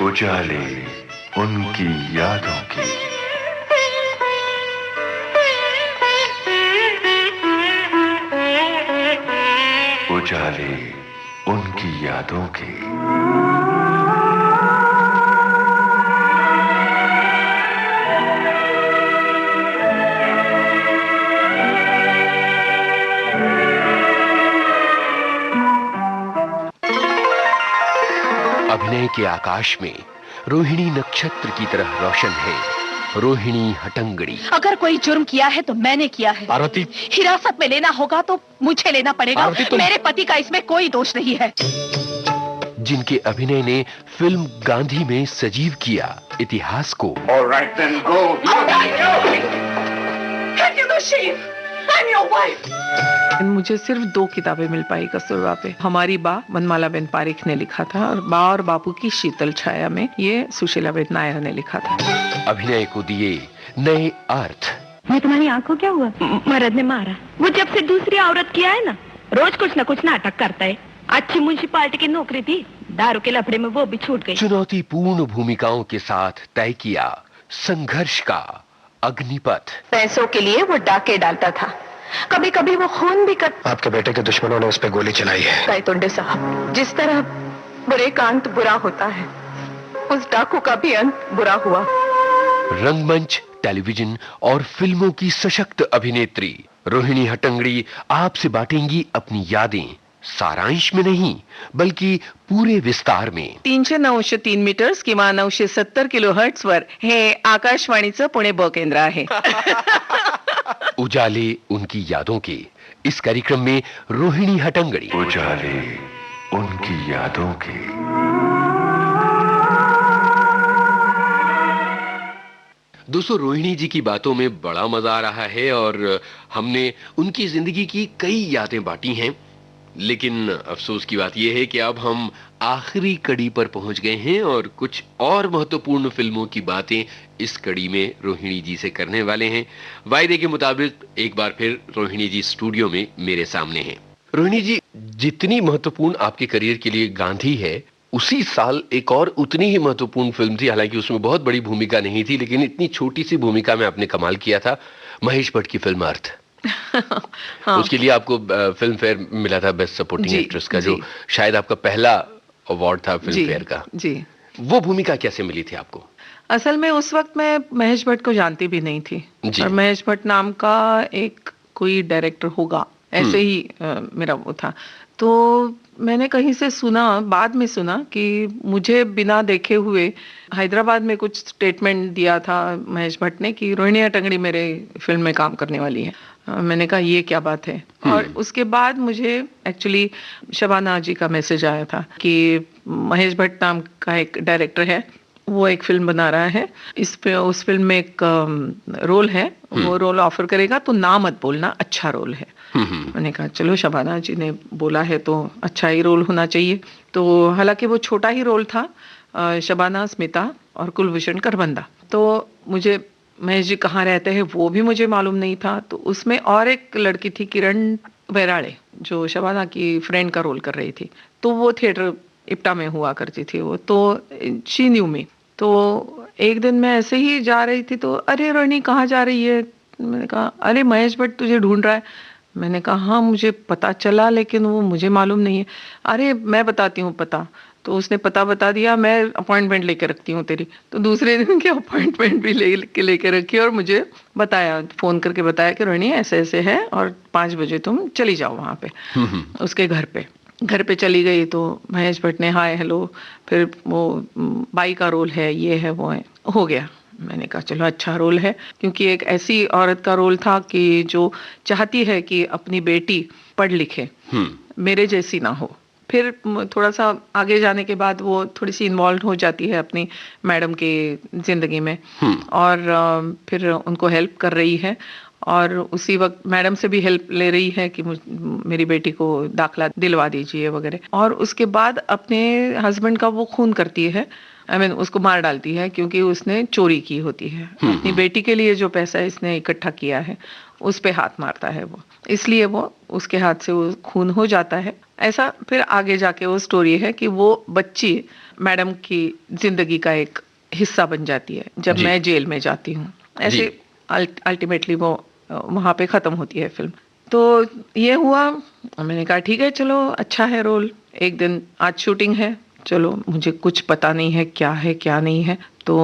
उजाले उनकी यादों की। उजाले उनकी यादों की। अभिनय के आकाश में रोहिणी नक्षत्र की तरह रोशन है रोहिणी हटंगड़ी। अगर कोई जुर्म किया है तो मैंने किया है। पार्वती, हिरासत में लेना होगा तो मुझे लेना पड़ेगा। मेरे पति का इसमें कोई दोष नहीं है। जिनके अभिनय ने फिल्म गांधी में सजीव किया इतिहास को। All right, then go. Can you shame? I'm your wife. मुझे सिर्फ 2 किताबें मिल पाई कस्तूरबा पे। हमारी बा मनमाला बेन पारिख ने लिखा था और बा और बापू की शीतल छाया में ये सुशीला बेन नायर ने लिखा था। अभिनय को दिए नए अर्थ। मैं तुम्हारी आंख को क्या हुआ? मर्द ने मारा। वो जब से दूसरी औरत किया है ना, रोज कुछ न कुछ नाटक करता है। अच्छी म्युनिसिपालिटी की नौकरी थी, दारू के लफड़े में वो भी छूट गई। चुनौतीपूर्ण भूमिकाओं के साथ तय किया संघर्ष का अग्निपथ। पैसों के लिए वो डाके डालता था, कभी कभी वो खून भी कर। आपके बेटे के दुश्मनों ने उस पर गोली चलाई है। गायतोंडे साहब, जिस तरह बुरे का अंत बुरा होता है, उस डाकू का भी अंत बुरा हुआ। रंगमंच, टेलीविजन और फिल्मों की सशक्त अभिनेत्री रोहिणी हटंगड़ी आपसे बांटेंगी अपनी यादें, सारांश में नहीं बल्कि पूरे विस्तार में। 309-3 मीटर्स किंवा 970 किलोहर्ट्ज वर हे आकाशवाणीचं पुणे ब केंद्र आहे। उजाले उनकी यादों के इस कार्यक्रम में रोहिणी हटंगड़ी। उजाले उनकी यादों की। दोस्तों, रोहिणी जी की बातों में बड़ा मजा आ रहा है और हमने उनकी जिंदगी की कई यादें बांटी हैं, लेकिन अफसोस की बात यह है कि अब हम आखिरी कड़ी पर पहुंच गए हैं और कुछ और महत्वपूर्ण फिल्मों की बातें इस कड़ी में रोहिणी जी से करने वाले हैं। वायदे के मुताबिक एक बार फिर रोहिणी जी स्टूडियो में मेरे सामने हैं। रोहिणी जी, जितनी महत्वपूर्ण आपके करियर के लिए गांधी है, उसी साल एक और उतनी ही महत्वपूर्ण फिल्म थी, हालांकि उसमें बहुत बड़ी भूमिका नहीं थी, लेकिन इतनी छोटी सी भूमिका में आपने कमाल किया था, महेश भट्ट की फिल्म अर्थ। हाँ। उसके लिए आपको फिल्म फेयर मिला था बेस्ट सपोर्टिंग एक्ट्रेस का, जो शायद आपका पहला अवार्ड था फिल्म फेयर का। जी, वो भूमिका कैसे मिली थी आपको? असल में उस वक्त मैं महेश भट्ट को जानती भी नहीं थी और महेश भट्ट नाम का एक कोई डायरेक्टर होगा ऐसे ही मेरा वो था। तो मैंने कहीं से सुना, बाद में सुना कि मुझे बिना देखे हुए हैदराबाद में कुछ स्टेटमेंट दिया था महेश भट्ट ने कि रोहिणी हटंगड़ी मेरे फिल्म में काम करने वाली है। मैंने कहा ये क्या बात है। और उसके बाद मुझे एक्चुअली शबाना जी का मैसेज आया था कि महेश भट्ट नाम का एक डायरेक्टर है, वो एक फिल्म बना रहा है, इस पे उस फिल्म में एक रोल है, वो रोल ऑफर करेगा तो ना मत बोलना, अच्छा रोल है। मैंने कहा चलो, शबाना जी ने बोला है तो अच्छा ही रोल होना चाहिए। तो हालांकि वो छोटा ही रोल था, शबाना, स्मिता और कुलभूषण करबंदा। तो मुझे महेश जी कहाँ रहते हैं वो भी मुझे मालूम नहीं था। तो उसमें और एक लड़की थी किरण बैराड़े, जो शबाना की फ्रेंड का रोल कर रही थी। तो वो थिएटर इप्टा में हुआ करती थी वो, तो शी न्यू मी। तो एक दिन मैं ऐसे ही जा रही थी तो अरे रोहिणी कहाँ जा रही है? मैंने कहा अरे महेश भट्ट तुझे ढूंढ रहा है। मैंने कहा हाँ मुझे पता चला, लेकिन वो मुझे मालूम नहीं है। अरे मैं बताती हूँ पता। तो उसने पता बता दिया, मैं अपॉइंटमेंट लेके रखती हूँ तेरी। तो दूसरे दिन की अपॉइंटमेंट भी लेके रखी और मुझे बताया, फोन करके बताया कि रोहिणी ऐसे ऐसे है और 5 बजे तुम चली जाओ वहाँ पे उसके घर पे चली गई। तो महेश भट्ट ने हाय हेलो, फिर वो बाई का रोल है, ये है वो है, हो गया। मैंने कहा चलो अच्छा रोल है, क्योंकि एक ऐसी औरत का रोल था कि जो चाहती है कि अपनी बेटी पढ़ लिखे, मेरे जैसी ना हो। फिर थोड़ा सा आगे जाने के बाद वो थोड़ी सी इन्वॉल्व हो जाती है अपनी मैडम की जिंदगी में और फिर उनको हेल्प कर रही है और उसी वक्त मैडम से भी हेल्प ले रही है कि मेरी बेटी को दाखला दिलवा दीजिए वगैरह। और उसके बाद अपने हस्बैंड का वो खून करती है, उसको मार डालती है, क्योंकि उसने चोरी की होती है। अपनी बेटी के लिए जो पैसा इसने इकट्ठा किया है उस पे हाथ मारता है वो, इसलिए वो उसके हाथ से वो खून हो जाता है। ऐसा फिर आगे जाके वो स्टोरी है कि वो बच्ची मैडम की जिंदगी का एक हिस्सा बन जाती है जब मैं जेल में जाती हूँ। ऐसे अल्टीमेटली वो वहां पे खत्म होती है फिल्म। तो ये हुआ, मैंने कहा ठीक है चलो अच्छा है रोल। एक दिन आज शूटिंग है, चलो मुझे कुछ पता नहीं है क्या नहीं है, तो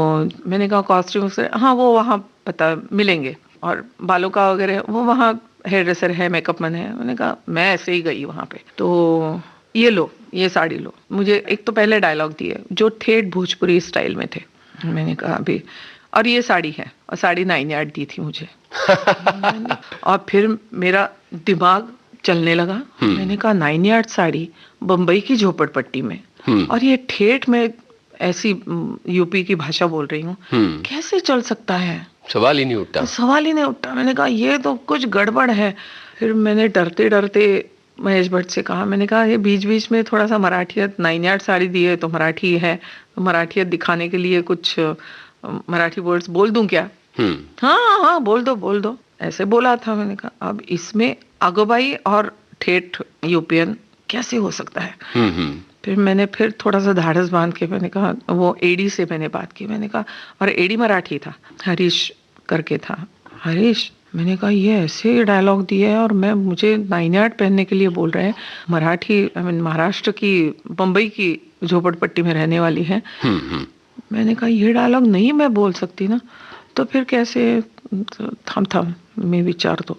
मैंने कहा कॉस्ट्यूम से हाँ वो वहाँ पता मिलेंगे, और बालों का वगैरह वो वहाँ हेयर ड्रेसर है, मेकअप मैन है। मैंने कहा मैं ऐसे ही गई वहाँ पे, तो ये लो ये साड़ी लो। मुझे एक तो पहले डायलॉग दिए जो ठेठ भोजपुरी स्टाइल में थे। मैंने कहा अभी, और ये साड़ी है, और साड़ी 9 यार्ड दी थी मुझे। और फिर मेरा दिमाग चलने लगा। मैंने कहा 9 यार्ड साड़ी बम्बई की झोपड़पट्टी में, और ये ठेठ में ऐसी यूपी की भाषा बोल रही हूँ, कैसे चल सकता है? सवाल ही नहीं उठता। सवाल ही नहीं उठता। मैंने कहा ये तो कुछ गड़बड़ है। फिर मैंने डरते डरते महेश भट्ट से कहा, मैंने कहा ये बीच बीच में थोड़ा सा मराठियत, 9 यार्ड साड़ी दी है तो मराठी है, तो मराठियत दिखाने के लिए कुछ मराठी वर्ड्स बोल दूं क्या? हाँ हाँ बोल दो ऐसे बोला था। मैंने कहा अब इसमें आगोबाई और ठेठ यूपियन कैसे हो सकता है? फिर मैंने फिर थोड़ा सा धाड़स बांध के मैंने कहा, वो एडी से मैंने बात की। मैंने कहा, और एडी मराठी था, हरीश करके था। हरीश, मैंने कहा ये ऐसे डायलॉग दिए है और मुझे 9 यार्ड पहनने के लिए बोल रहे हैं, मराठी महाराष्ट्र की बम्बई की झोपड़पट्टी में रहने वाली है। मैंने कहा ये डायलॉग नहीं मैं बोल सकती ना। तो फिर कैसे, थम मैं विचार दो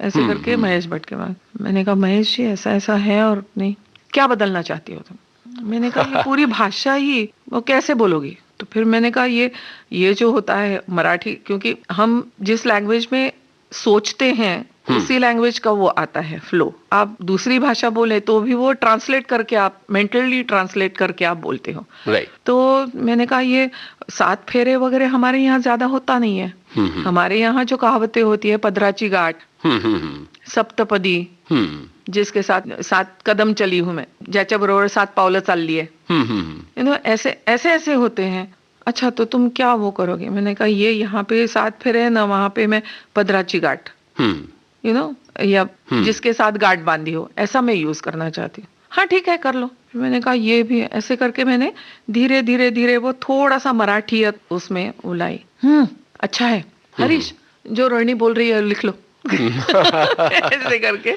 ऐसे करके महेश भट्ट के बाद मैंने कहा महेश जी ऐसा ऐसा है, और नहीं क्या बदलना चाहती हो तुम? मैंने कहा ये पूरी भाषा ही वो कैसे बोलोगी? तो फिर मैंने कहा ये जो होता है मराठी, क्योंकि हम जिस लैंग्वेज में सोचते हैं उसी लैंग्वेज का वो आता है फ्लो। आप दूसरी भाषा बोले तो भी वो ट्रांसलेट करके, आप मेंटली ट्रांसलेट करके आप बोलते हो। तो मैंने कहा ये 7 फेरे वगैरह हमारे यहाँ ज्यादा होता नहीं है। हमारे यहाँ जो कहावतें होती है, पदराची गाठ, सप्तपदी, जिसके साथ 7 कदम चली हूं मैं, ज्याच्या बरोबर 7 पावलं चालली है, ऐसे होते हैं। अच्छा तो तुम क्या वो करोगे? मैंने कहा ये यहाँ पे 7 फेरे है ना, वहां पे मैं पदराची गाठ या जिसके साथ गाठ बांधी हो, ऐसा मैं यूज करना चाहती हूँ। हाँ ठीक है कर लो। मैंने कहा ये भी ऐसे करके मैंने धीरे धीरे वो थोड़ा सा मराठियत उसमें उलाई। अच्छा है हरीश, जो रोहिणी बोल रही है लिख लो। ऐसे करके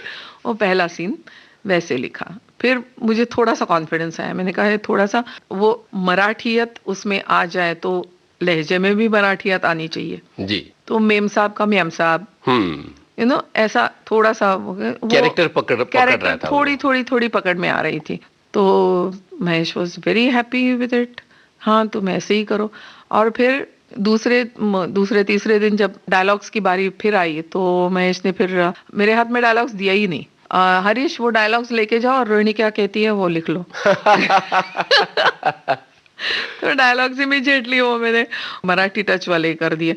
वो पहला सीन वैसे लिखा। फिर मुझे थोड़ा सा कॉन्फिडेंस आया। मैंने कहा थोड़ा सा वो मराठियत उसमें आ जाए तो लहजे में भी मराठियत आनी चाहिए जी। तो मेम साहब का म्याम साहब, ऐसा थोड़ा सा कैरेक्टर पकड़ रहा था, थोड़ी पकड़ में आ रही थी। तो Mahesh was very happy with it. हाँ तुम ऐसे ही करो। और फिर दूसरे तीसरे दिन जब डायलॉग्स की बारी फिर आई तो महेश ने फिर मेरे हाथ में डायलॉग्स दिया ही नहीं। हरीश वो डायलॉग्स लेके जाओ और रोहिणी क्या कहती है वो लिख लो। तो डायलॉग्स इमीडिएटली वो मैंने मराठी टच वाले कर दिए।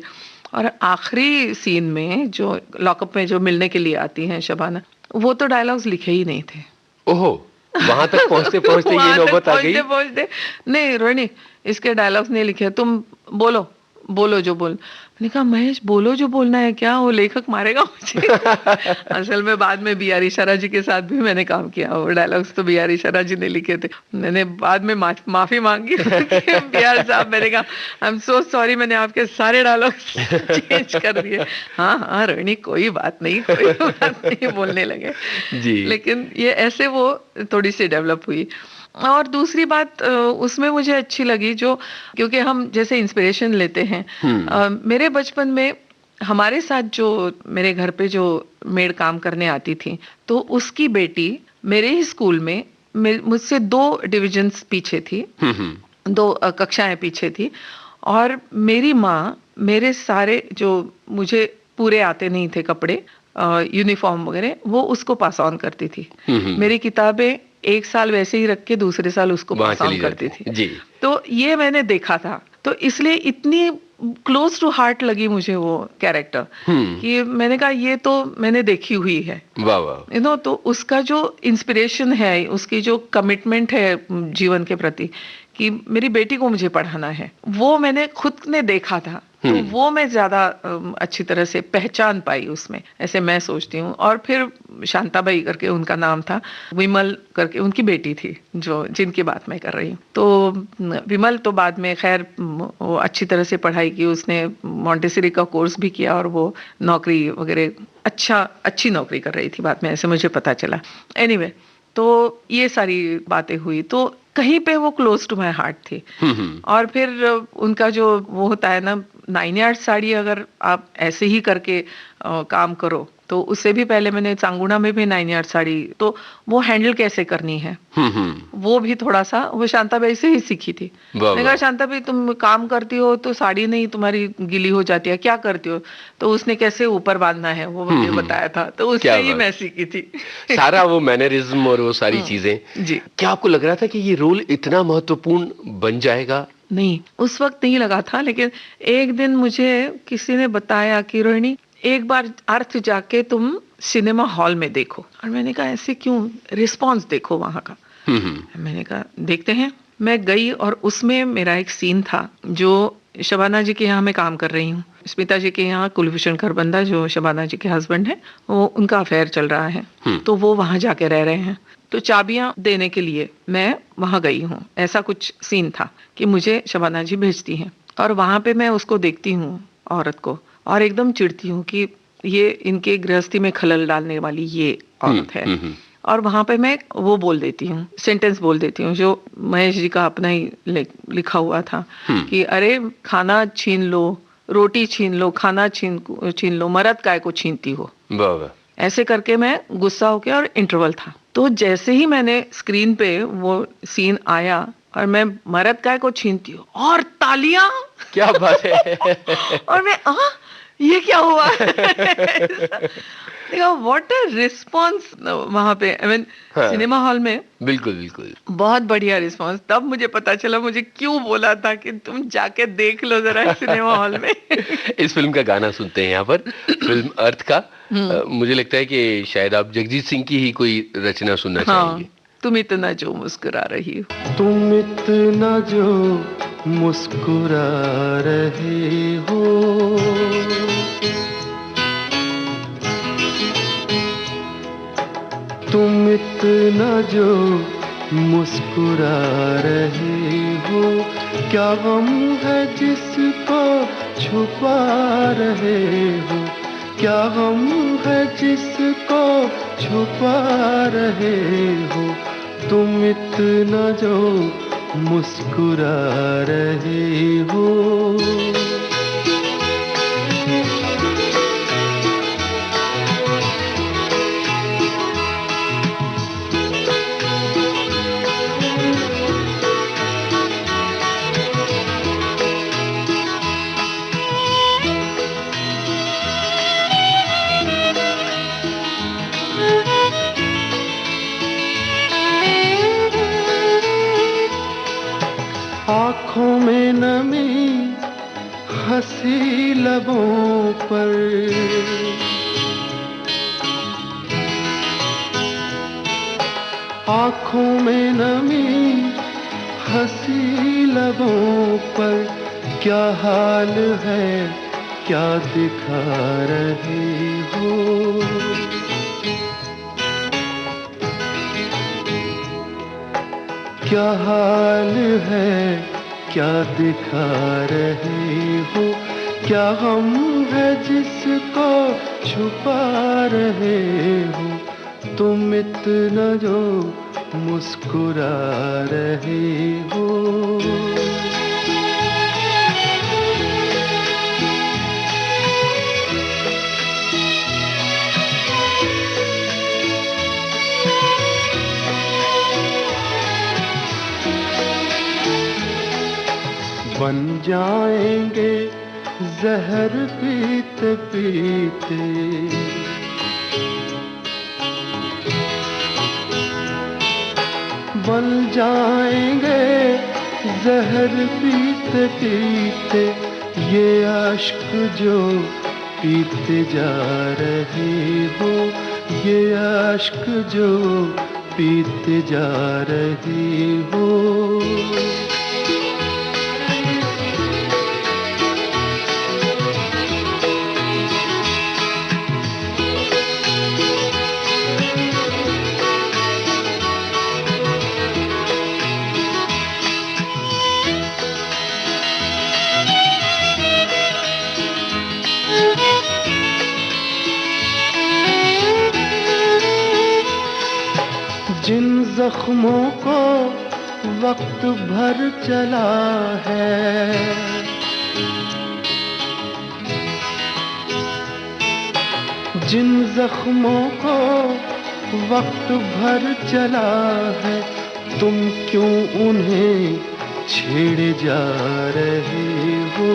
और आखिरी सीन में जो लॉकअप में जो मिलने के लिए आती हैं शबाना, वो तो डायलॉग्स लिखे ही नहीं थे। ओहो, वहां तक पहुंचते ये नौबत आ गई। पहुंचते नहीं रोहिणी इसके डायलॉग्स नहीं लिखे, तुम बोलो जो बोल। मैंने कहा महेश बोलो जो बोलना है, क्या वो लेखक मारेगा मुझे? असल में बाद में बी आर इशारा जी के साथ भी मैंने काम किया। वो डायलॉग्स तो बी आर इशारा जी ने लिखे थे। मैंने बाद में माफी मांगी बी आर साहब, मैंने कहा आई एम सो सॉरी, मैंने आपके सारे डायलॉग्स चेंज कर दिए। हाँ रोहिणी कोई बात नहीं बोलने लगे जी। लेकिन ये ऐसे वो थोड़ी सी डेवलप हुई। और दूसरी बात उसमें मुझे अच्छी लगी जो, क्योंकि हम जैसे इंस्पिरेशन लेते हैं, मेरे बचपन में हमारे साथ जो मेरे घर पे जो मेड काम करने आती थी, तो उसकी बेटी मेरे ही स्कूल में मुझसे 2 डिविजन्स पीछे थी, 2 कक्षाएं पीछे थी। और मेरी माँ मेरे सारे जो मुझे पूरे आते नहीं थे कपड़े, यूनिफॉर्म वगैरह, वो उसको पास ऑन करती थी। मेरी किताबें 1 साल वैसे ही रख के दूसरे साल उसको पास ऑन करती थी जी। तो ये मैंने देखा था, तो इसलिए इतनी क्लोज टू हार्ट लगी मुझे वो कैरेक्टर कि मैंने कहा ये तो मैंने देखी हुई है। वाह वाह। तो उसका जो इंस्पिरेशन है, उसकी जो कमिटमेंट है जीवन के प्रति कि मेरी बेटी को मुझे पढ़ाना है, वो मैंने खुद ने देखा था। तो वो मैं ज्यादा अच्छी तरह से पहचान पाई उसमें, ऐसे मैं सोचती हूँ। और फिर शांताबाई करके उनका नाम था, विमल करके उनकी बेटी थी जो जिनकी बात मैं कर रही हूँ। तो विमल तो बाद में खैर वो अच्छी तरह से पढ़ाई की, उसने मॉन्टेसरी का कोर्स भी किया और वो नौकरी वगैरह अच्छी नौकरी कर रही थी बाद में, ऐसे मुझे पता चला। एनीवे, तो ये सारी बातें हुई, तो कहीं पे वो क्लोज टू माय हार्ट थी। और फिर उनका जो वो होता है ना, 9 यार्ड साड़ी अगर आप ऐसे ही करके काम करो, तो उससे भी पहले मैंने सांगुना में भी 9 यार्ड साड़ी, तो वो हैंडल कैसे करनी है वो भी थोड़ा सा वो शांताबाई से ही सीखी थी। मैंने कहा शांताबाई तुम काम करती हो तो साड़ी नहीं तुम्हारी गीली हो जाती है, क्या करती हो? तो उसने कैसे ऊपर बांधना है वो मुझे बताया था, तो उससे ही मैं सीखी थी सारा वो मैनरिज्म और वो सारी चीजें। जी। क्या आपको लग रहा था कि ये रोल इतना महत्वपूर्ण बन जाएगा? नहीं, उस वक्त नहीं लगा था, लेकिन एक दिन मुझे किसी ने बताया कि रोहिणी एक बार अर्थ जाके तुम सिनेमा हॉल में देखो। और मैंने कहा ऐसे क्यों? रिस्पॉन्स देखो वहां का। मैंने कहा देखते हैं। मैं गई और उसमें मेरा एक सीन था जो शबाना जी के यहाँ मैं काम कर रही हूँ। स्मिता जी के यहाँ कुलभूषण खरबंदा जो शबाना जी के हस्बैंड हैं, वो उनका अफेयर चल रहा है, तो वो वहां जाके रह रहे हैं। तो चाबियां देने के लिए मैं वहां गई हूँ, ऐसा कुछ सीन था कि मुझे शबाना जी भेजती हैं। और वहां पे मैं उसको देखती हूँ औरत को, और एकदम चिढ़ती हूँ कि ये इनके गृहस्थी में खलल डालने वाली ये औरत है। और वहां पे मैं वो बोल देती हूँ, सेंटेंस बोल देती हूँ जो महेश जी का अपना ही लिखा हुआ था कि अरे खाना छीन लो, रोटी छीन लो, खाना छीन लो, मर्द काय को छीनती हो। ऐसे करके मैं गुस्सा होके, और इंटरवल था, तो जैसे ही मैंने स्क्रीन पे वो सीन आया और मैं मर्द काय को छीनती हूँ और तालियां, क्या बात है और मैं ये क्या हुआ देखा व्हाट अ रिस्पॉन्स वहां पे, आई मीन सिनेमा हॉल में। बिल्कुल बिल्कुल, बहुत बढ़िया रिस्पॉन्स। तब मुझे पता चला मुझे क्यों बोला था कि तुम जाके देख लो जरा सिनेमा हॉल में इस फिल्म का गाना सुनते हैं यहाँ पर, फिल्म अर्थ का। मुझे लगता है कि शायद आप जगजीत सिंह की ही कोई रचना सुनना चाहेंगे। तुम इतना जो मुस्कुरा रही हो, तुम इतना जो मुस्कुरा रहे हो, तुम इतना जो मुस्कुरा रहे हो, क्या गम है जिसको छुपा रहे हो, क्या गम है जिसको छुपा रहे हो, तुम इतना जो मुस्कुरा रहे हो। आँखों में नमी हंसी लबों पर, आँखों में नमी हंसी लबों पर, क्या हाल है क्या दिखा रहे हो, क्या हाल है क्या दिखा रहे हो, क्या गम है जिसको छुपा रहे हो, तुम इतना जो मुस्कुरा रहे हो। बन जाएंगे जहर पीते पीते, बन जाएंगे जहर पीते पीते, ये आश्क जो पीते जा रहे हो, ये आश्क जो पीते जा रहे हो। जख्मों को वक्त भर चला है, जिन जख्मों को वक्त भर चला है, तुम क्यों उन्हें छेड़े जा रहे हो?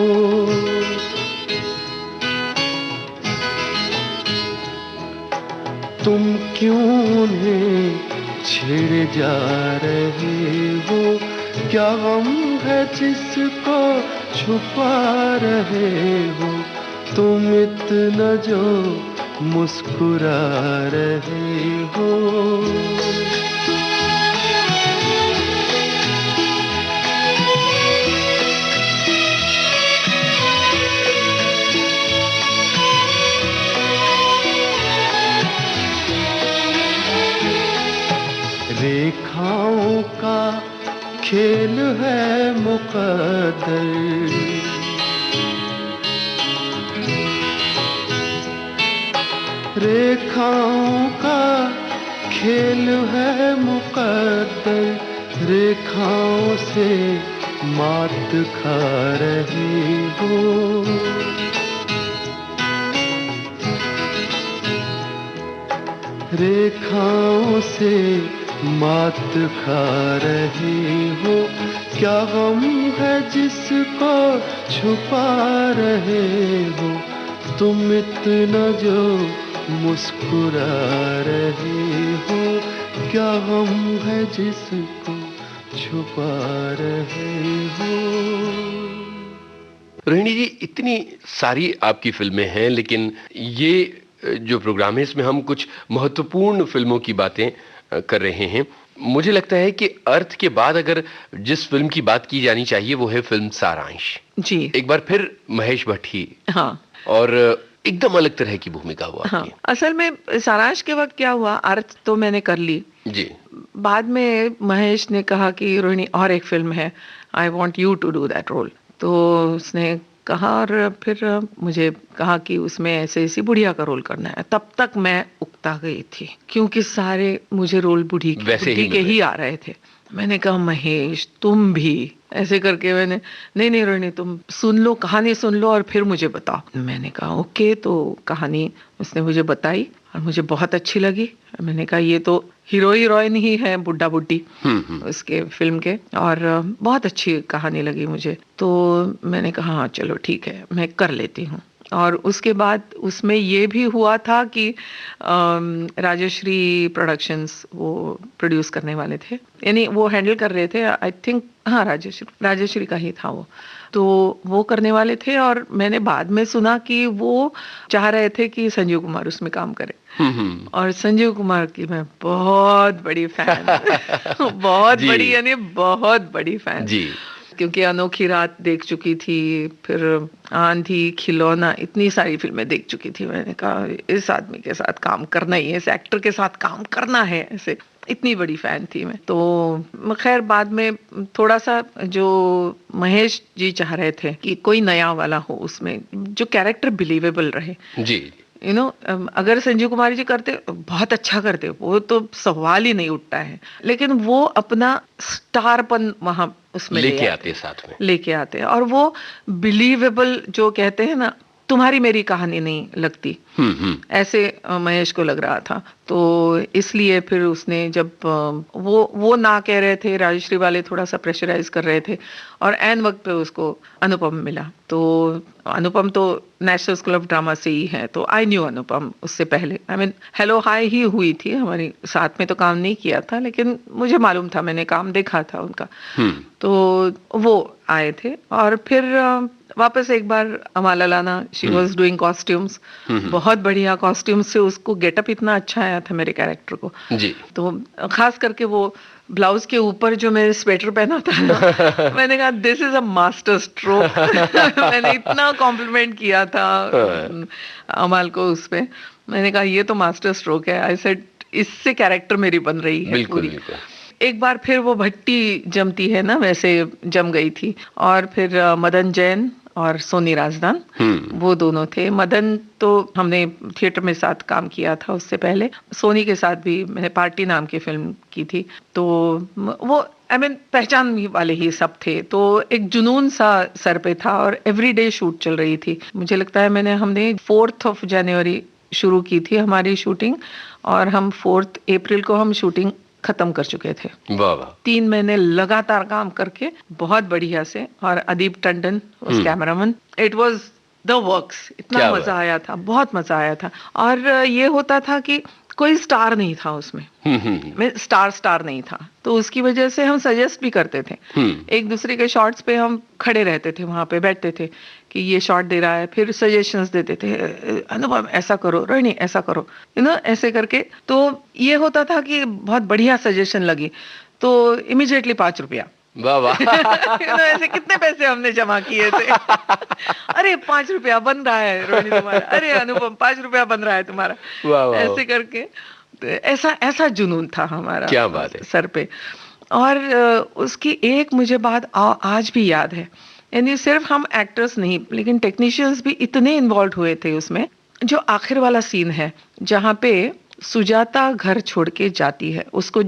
तुम क्यों उन्हें छेड़े जा रहे हो? क्या गम है जिसको छुपा रहे हो? तुम इतना जो मुस्कुरा रहे हो। रेखाओं का खेल है मुकद्दर, रेखाओं का खेल है मुकद्दर, रेखाओं से मात खा रही हो। रेखाओं से मात खा रही हो। क्या गम है जिसको छुपा रहे हो? तुम इतना जो मुस्कुरा रहे हो। क्या गम है जिसको छुपा रहे हो? रोहिणी जी, इतनी सारी आपकी फिल्में हैं, लेकिन ये जो प्रोग्राम है इसमें हम कुछ महत्वपूर्ण फिल्मों की बातें कर रहे हैं। मुझे लगता है कि अर्थ के बाद अगर जिस फिल्म की बात की जानी चाहिए वो है फिल्म सारांश। जी, एक बार फिर महेश भट्ट ही। हाँ, और एकदम अलग तरह की भूमिका हुआ। हाँ, असल में सारांश के वक्त क्या हुआ, अर्थ तो मैंने कर ली जी। बाद में महेश ने कहा कि रोहिणी और एक फिल्म है, I want you to do that role. तो उसने कहा और फिर मुझे कहा कि उसमें ऐसे ऐसी बुढ़िया का रोल करना है। तब तक मैं उकता गई थी क्योंकि सारे मुझे रोल बुढ़ी के ही आ रहे थे। मैंने कहा महेश तुम भी ऐसे करके, मैंने नहीं रोहिणी तुम सुन लो, कहानी सुन लो और फिर मुझे बताओ। मैंने कहा ओके। तो कहानी उसने मुझे बताई और मुझे बहुत अच्छी लगी। मैंने कहा ये तो हीरोइन ही है, बुड्ढा बुड्ढी उसके फिल्म के, और बहुत अच्छी कहानी लगी मुझे। तो मैंने कहा हाँ चलो ठीक है, मैं कर लेती हूँ। और उसके बाद उसमें ये भी हुआ था कि राजश्री प्रोडक्शंस वो प्रोड्यूस करने वाले थे, यानी वो हैंडल कर रहे थे, आई थिंक हाँ राजश्री का ही था वो। तो वो करने वाले थे और मैंने बाद में सुना कि वो चाह रहे थे कि संजीव कुमार उसमें काम करे। और संजीव कुमार की मैं बहुत बड़ी फैन बहुत बड़ी, यानी बहुत बड़ी फैन जी। क्योंकि अनोखी रात देख चुकी थी, फिर आंधी, खिलौना, इतनी सारी फिल्में देख चुकी थी। मैंने कहा इस आदमी के साथ काम करना ही है, इस एक्टर के साथ काम करना है, ऐसे इतनी बड़ी फैन थी मैं। तो खैर बाद में थोड़ा सा जो महेश जी चाह रहे थे कि कोई नया वाला हो उसमें, जो कैरेक्टर बिलीवेबल रहे जी। यू नो, अगर संजीव कुमार जी करते बहुत अच्छा करते, वो तो सवाल ही नहीं उठता है, लेकिन वो अपना स्टारपन वहां उसमें लेके आते, साथ में लेके आते, और वो बिलीवेबल जो कहते हैं ना, तुम्हारी मेरी कहानी नहीं लगती, ऐसे महेश को लग रहा था। तो इसलिए फिर उसने जब वो ना कह रहे थे, राजश्री वाले थोड़ा सा प्रेशराइज कर रहे थे, और एन वक्त पे उसको अनुपम मिला। तो अनुपम तो नेशनल स्कूल ऑफ ड्रामा से ही है, तो आई न्यू अनुपम उससे पहले। आई मीन हेलो हाय ही हुई थी, हमारी साथ में तो काम नहीं किया था, लेकिन मुझे मालूम था, मैंने काम देखा था उनका। तो वो आए थे और फिर वापस एक बार अमाला लाना, शी वॉज डूइंग कॉस्ट्यूम्स, बहुत बढ़िया कॉस्ट्यूम्स से उसको गेटअप इतना अच्छा आया था मेरे कैरेक्टर को जी। तो खास करके वो ब्लाउज के ऊपर जो मैंने स्वेटर पहना था ना, मैंने कहा this is a master stroke मैंने इतना कॉम्प्लीमेंट किया था अमाल को उस पे। मैंने कहा ये तो मास्टर स्ट्रोक है। आई सेड इससे कैरेक्टर मेरी बन रही है पूरी। एक बार फिर वो भट्टी जमती है ना, वैसे जम गई थी। और फिर मदन जैन और सोनी राजदान, वो दोनों थे। मदन तो हमने थिएटर में साथ काम किया था उससे पहले। सोनी के साथ भी मैंने पार्टी नाम की फिल्म की थी। तो वो पहचान वाले ही सब थे। तो एक जुनून सा सर पे था और एवरीडे शूट चल रही थी। मुझे लगता है हमने 4 जनवरी शुरू की थी हमारी शूटिंग, और हम 4 अप्रैल को हम शूटिंग खत्म कर चुके थे। वाह वाह। 3 महीने लगातार काम करके बहुत बढ़िया से। और अदीप टंडन उस cameraman, it was the works. इतना मजा आया था, बहुत मजा आया था। और ये होता था कि कोई स्टार नहीं था उसमें, मैं स्टार नहीं था, तो उसकी वजह से हम सजेस्ट भी करते थे। एक दूसरे के शॉट्स पे हम खड़े रहते थे, वहां पे बैठते थे कि ये शॉट दे रहा है, फिर सजेशंस देते थे, अनुपम ऐसा करो, रोहिणी ऐसा करो, ऐसे करके। तो ये होता था कि बहुत बढ़िया सजेशन लगी तो इमीडिएटली 5 रुपया। वाह वाह। ऐसे कितने पैसे हमने जमा किए थे। अरे 5 रुपया बन रहा है रोहिणी तुम्हारा, अरे अनुपम 5 रुपया बन रहा है तुम्हारा। वाह वाह। ऐसे करके तो ऐसा जुनून था हमारा, क्या बात है, सर पे। और उसकी एक मुझे बात आज भी याद है, यानी सिर्फ हम एक्टर्स नहीं लेकिन टेक्नीशियंस भी इतने इन्वॉल्व हुए थे उसमें। जो आखिर वाला सीन है जहाँ पे सुजाता घर छोड़ के जाती है, उसको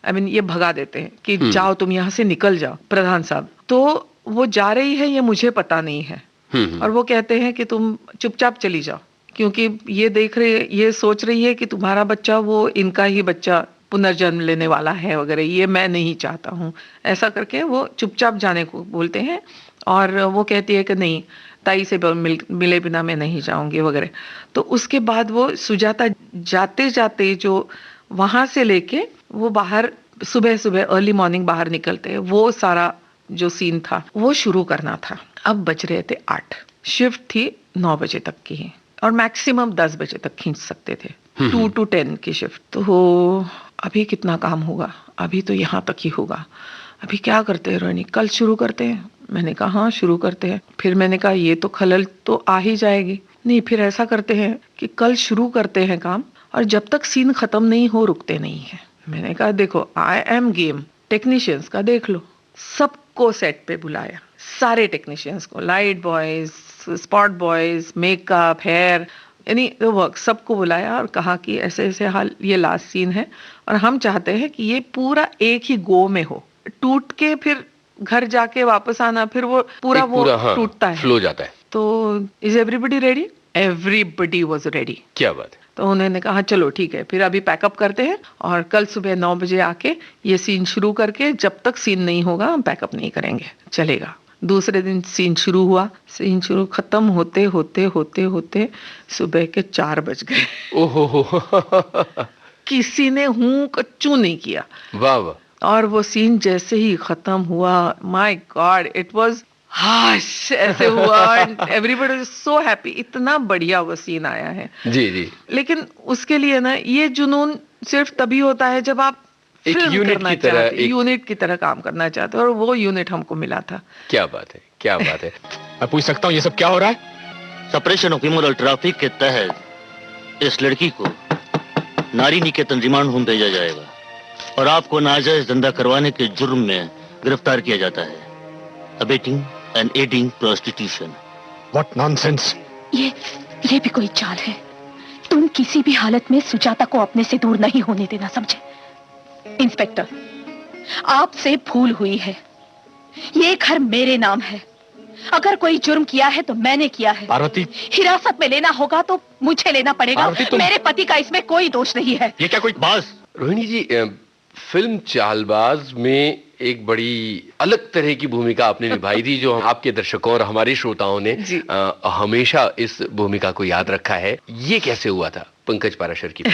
ये भगा देते हैं कि जाओ तुम यहाँ से निकल जाओ प्रधान साहब। तो वो जा रही है ये मुझे पता नहीं है, और वो कहते हैं कि तुम चुपचाप चली जाओ, क्योंकि ये सोच रही है कि तुम्हारा बच्चा वो इनका ही बच्चा पुनर्जन्म लेने वाला है वगैरह, ये मैं नहीं चाहता हूँ। ऐसा करके वो चुपचाप जाने को बोलते हैं, और वो कहती है कि नहीं, ताई से मिले बिना मैं नहीं जाऊंगी वगैरह। तो उसके बाद वो सुजाता जाते जाते जो वहां से लेके वो बाहर सुबह अर्ली मॉर्निंग बाहर निकलते हैं, वो सारा जो सीन था वो शुरू करना था। अब बज रहे थे 8, शिफ्ट थी 9 बजे तक की, और मैक्सिमम 10 बजे तक खींच सकते थे, 2 to 10 की शिफ्ट। तो अभी कितना काम होगा, अभी तो यहाँ तक ही होगा, अभी क्या करते हैं रोहिणी, कल शुरू करते हैं। मैंने कहा हाँ शुरू करते हैं। फिर मैंने कहा ये तो खलल तो आ ही जाएगी, नहीं फिर ऐसा करते हैं कि कल शुरू करते हैं काम, और जब तक सीन खत्म नहीं हो रुकते नहीं है। मैंने कहा देखो आई एम गेम, टेक्नीशियंस का देख लो। सबको सेट पे बुलाया, सारे टेक्नीशियंस को, light boys, spot boys, makeup, hair, यानी वर्क, सबको बुलाया और कहा कि ऐसे ऐसे हाल, ये लास्ट सीन है और हम चाहते हैं कि ये पूरा एक ही गो में हो, टूट के फिर घर जाके वापस आना, फिर वो पूरा हाँ, टूटता है, फ्लो जाता है। तो is everybody ready? Everybody was ready. क्या बात है। तो उन्होंने कहा चलो ठीक है, फिर अभी पैकअप करते हैं और कल सुबह 9 बजे आके ये सीन शुरू करके जब तक सीन नहीं होगा हम पैकअप नहीं करेंगे, चलेगा। दूसरे दिन सीन शुरू हुआ, सीन शुरू खत्म होते होते होते होते सुबह के 4 बज गए। ओहो। किसी ने हूं कच्चू नहीं किया। वाह वाह। और वो सीन जैसे ही खत्म हुआ, माय गॉड, इट वाज हाश ऐसे हुआ, एवरीबॉडी वाज सो हैप्पी। इतना बढ़िया वो सीन आया है। जी जी। लेकिन उसके लिए ना ये जुनून सिर्फ तभी होता है जब आप एक यूनिट की तरह काम करना चाहते हो, और वो यूनिट हमको मिला था। क्या बात है, क्या बात है। मैं पूछ सकता हूँ ये सब क्या हो रहा है? सप्रेशन ऑफ इमोरल ट्रैफिक के तहत इस लड़की को नारी निकेतन रिमांड होम भेजा जाएगा और आपको नाजायज धंधा करवाने के जुर्म में गिरफ्तार किया जाता है। Abetting and adding prostitution. What nonsense. ये भी कोई चाल है? तुम किसी भी हालत में सुजाता को अपने से दूर नहीं होने देना, समझे? इंस्पेक्टर, आपसे भूल हुई है। ये घर मेरे नाम है, अगर कोई जुर्म किया है तो मैंने किया है। पार्वती, हिरासत में लेना होगा तो मुझे लेना पड़ेगा। मेरे पति का इसमें कोई दोष नहीं है। ये क्या कोई बात? रोहिणी जी, फिल्म चालबाज में एक बड़ी अलग तरह की भूमिका आपने निभाई थी, जो आपके दर्शकों और हमारे श्रोताओं ने हमेशा इस भूमिका को याद रखा है। ये कैसे हुआ था पंकज पाराशर की?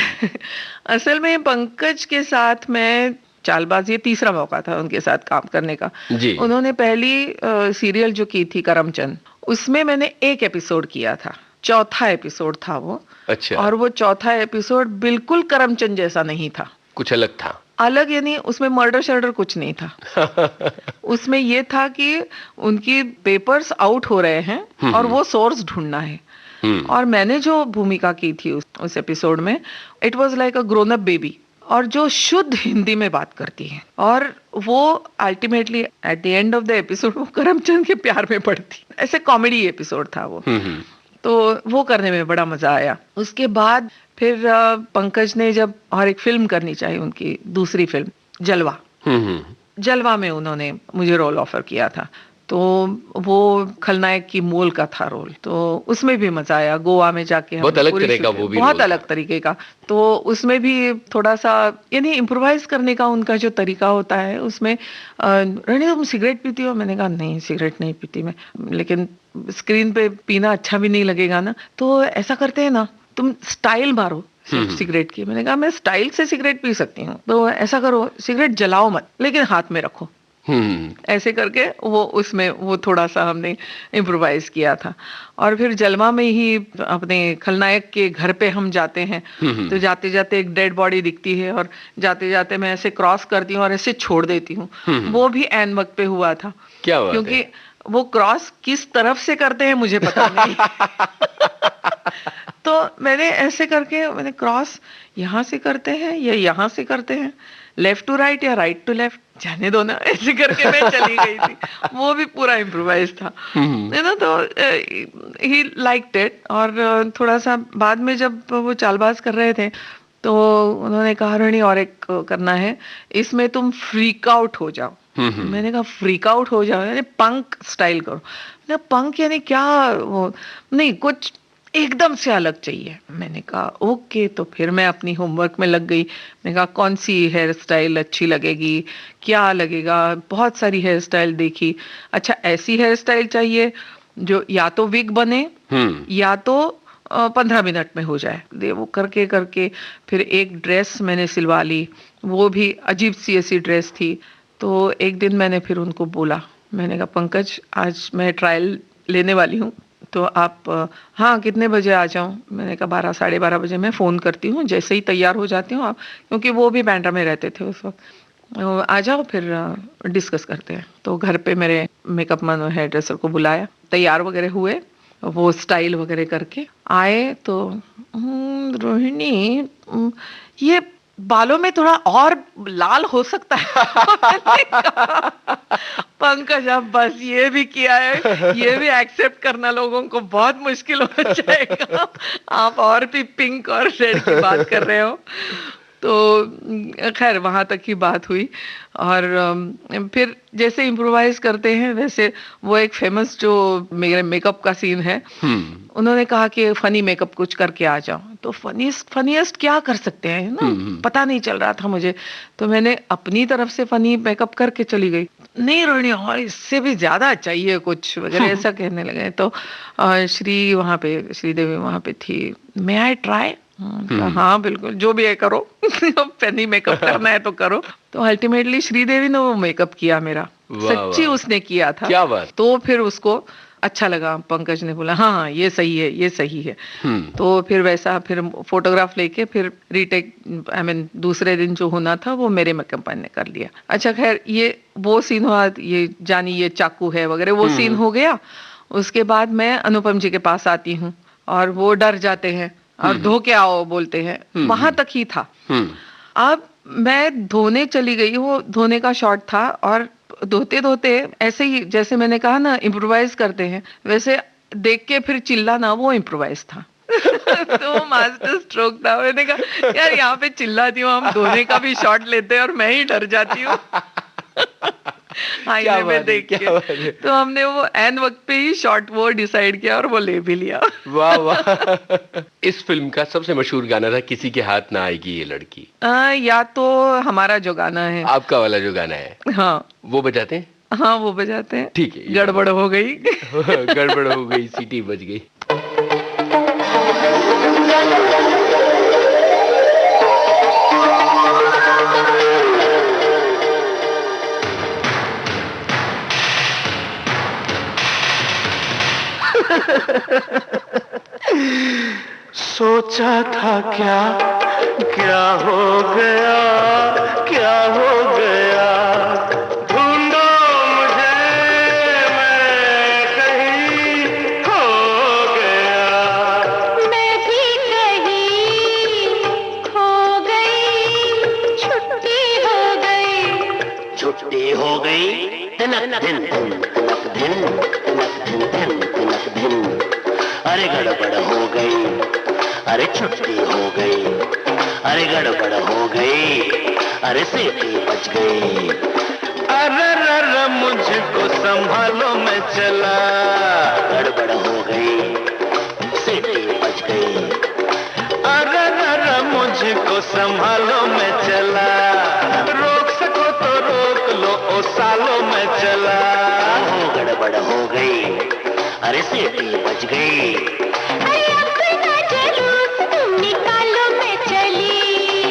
असल में पंकज के साथ मैं चालबाज, ये तीसरा मौका था उनके साथ काम करने का। जी। उन्होंने पहली सीरियल जो की थी करमचंद, उसमें मैंने एक एपिसोड किया था, चौथा एपिसोड था वो। अच्छा। और वो चौथा एपिसोड बिल्कुल करमचंद जैसा नहीं था, कुछ अलग था। अलग यानी उसमें मर्डर शर्डर कुछ नहीं था। उसमें ये था कि उनकी पेपर्स आउट हो रहे हैं और वो सोर्स ढूंढना है। और मैंने जो भूमिका की थी उस एपिसोड में, it was like a grown up baby. और जो शुद्ध हिंदी में बात करती है, और वो ultimately at the end of the episode वो करमचंद के प्यार में पड़ती। ऐसे कॉमेडी एपिसोड था वो। तो वो करने में बड़ा मजा आया। उसके बाद फिर पंकज ने जब और एक फिल्म करनी चाहिए, उनकी दूसरी फिल्म जलवा, जलवा में उन्होंने मुझे रोल ऑफर किया था। तो वो खलनायक की मोल का था रोल, तो उसमें भी मजा आया। गोवा में जाके बहुत अलग तरह का वो भी बहुत अलग तरीके का, तो उसमें भी थोड़ा सा यानी इम्प्रोवाइज करने का उनका जो तरीका होता है उसमें। रानी तुम सिगरेट पीती हो? मैंने कहा नहीं, सिगरेट नहीं पीती मैं, लेकिन स्क्रीन पे पीना अच्छा भी नहीं लगेगा ना, तो ऐसा करते हैं ना, तुम स्टाइल मारो सिगरेट की। मैंने कहा मैं स्टाइल से सिगरेट पी सकती हूँ, तो ऐसा करो सिगरेट जलाओ मत, लेकिन हाथ में रखो। ऐसे करके वो उसमें वो थोड़ा सा हमने इम्प्रोवाइज किया था। और फिर जलवा में ही अपने खलनायक के घर पे हम जाते हैं, तो जाते जाते एक डेड बॉडी दिखती है, और जाते जाते मैं ऐसे क्रॉस करती हूँ और ऐसे छोड़ देती हूँ। वो भी एन वक्त पे हुआ था। क्या बात क्योंकि है? वो क्रॉस किस तरफ से करते हैं मुझे पता नहीं। तो मैंने ऐसे करके, मैंने क्रॉस यहाँ से करते हैं या यहाँ से करते हैं, लेफ्ट टू राइट या राइट टू लेफ्ट, जाने दो ना, ऐसे करके मैं चली गई थी। वो भी पूरा इम्प्रोवाइज था, है ना। तो ही लाइक्ड इट। और थोड़ा सा बाद में जब वो चालबाज कर रहे थे, तो उन्होंने कहा रानी और एक करना है, इसमें तुम फ्रीक आउट हो जाओ। मैंने कहा फ्रीक आउट हो जाओ यानी पंक स्टाइल करो। पंक यानी क्या? वो नहीं, कुछ एकदम से अलग चाहिए। मैंने कहा ओके। तो फिर मैं अपनी होमवर्क में लग गई। मैंने कहा कौन सी हेयर स्टाइल अच्छी लगेगी, क्या लगेगा, बहुत सारी हेयर स्टाइल देखी। अच्छा ऐसी हेयर स्टाइल चाहिए जो या तो विग बने या तो 15 मिनट में हो जाए। वो करके करके फिर एक ड्रेस मैंने सिलवा ली, वो भी अजीब सी ऐसी ड्रेस थी। तो एक दिन मैंने फिर उनको बोला, मैंने कहा पंकज आज मैं ट्रायल लेने वाली हूँ, तो आप हाँ कितने बजे आ जाऊँ? मैंने कहा 12 साढ़े 12 बजे मैं फ़ोन करती हूँ, जैसे ही तैयार हो जाती हूँ आप, क्योंकि वो भी बैंड्रा में रहते थे उस वक्त, आ जाओ फिर डिस्कस करते हैं। तो घर पे मेरे मेकअप मैन और हेयर ड्रेसर को बुलाया, तैयार वगैरह हुए, वो स्टाइल वगैरह करके आए। तो रोहिणी ये बालों में थोड़ा और लाल हो सकता है। पंकज अब बस ये भी किया है, ये भी एक्सेप्ट करना लोगों को बहुत मुश्किल हो जाएगा। आप और भी पिंक और रेड की बात कर रहे हो। तो खैर वहां तक की बात हुई। और फिर जैसे इम्प्रोवाइज करते हैं वैसे वो एक फेमस जो मेरे मेकअप का सीन है, उन्होंने कहा कि फनी मेकअप कुछ करके आ जाओ। तो फनीएस्ट क्या कर सकते हैं ना, पता नहीं चल रहा था मुझे। तो मैंने अपनी तरफ से फनी मेकअप करके चली गई। नहीं रोहिणी और इससे भी ज्यादा चाहिए कुछ वगैरह ऐसा कहने लगे। तो श्रीदेवी वहां पे थी। मे आई ट्राई? हाँ बिल्कुल, जो भी है करो। फनी मेकअप करना है तो करो। तो अल्टीमेटली श्रीदेवी ने वो मेकअप किया मेरा, सच्ची उसने किया था। क्या बात। तो फिर उसको अच्छा लगा। पंकज ने बोला हाँ ये सही है, ये सही है। तो फिर वैसा फिर फोटोग्राफ लेके फिर रीटेक दूसरे दिन जो होना था वो मेरे मेकअप मैन ने कर लिया। अच्छा खैर ये वो सीन हुआ, ये जानी ये चाकू है वगैरह वो सीन हो गया। उसके बाद मैं अनुपम जी के पास आती हूँ और वो डर जाते हैं और धो के आओ बोलते हैं, वहां तक ही था। अब मैं धोने चली गई, वो धोने का शॉट था, और धोते धोते ऐसे ही जैसे मैंने कहा ना इम्प्रोवाइज करते हैं, वैसे देख के फिर चिल्लाना वो इम्प्रोवाइज था। तो मास्टर स्ट्रोक था। मैंने कहा यार यहाँ पे चिल्लाती हूँ, हम धोने का भी शॉट लेते हैं और मैं ही डर जाती हूँ। आईने में देख के। तो हमने वो एन वक्त पे ही शॉट वो डिसाइड किया और वो ले भी लिया। वाह वाह। इस फिल्म का सबसे मशहूर गाना था किसी के हाथ ना आएगी ये लड़की। या तो हमारा जो गाना है, आपका वाला जो गाना है, हाँ वो बजाते हैं। हाँ वो बजाते हैं। ठीक है। गड़बड़ हो गई। गड़बड़ हो गई, सीटी बज गई। सोचा था क्या क्या हो गया, क्या हो गया, ढूंढो मुझे मैं कहीं खो गया। मैं भी कहीं खो गई, तिनक धिन तिनक धिन तिनक धिन धिन तिनक धिन। अरे गड़बड़ हो गई, अरे छुट्टी हो गई, अरे गड़बड़ हो गई, अरे सीटी बच गई। अरे रर मुझको संभालो मैं चला, गड़बड़ हो गई, सीटी बच गई। अरे रर मुझको संभालो मैं चला, रोक सको तो रोक लो ओ सालो मैं चला। गड़बड़ हो गई, अरे सीटी बच गई।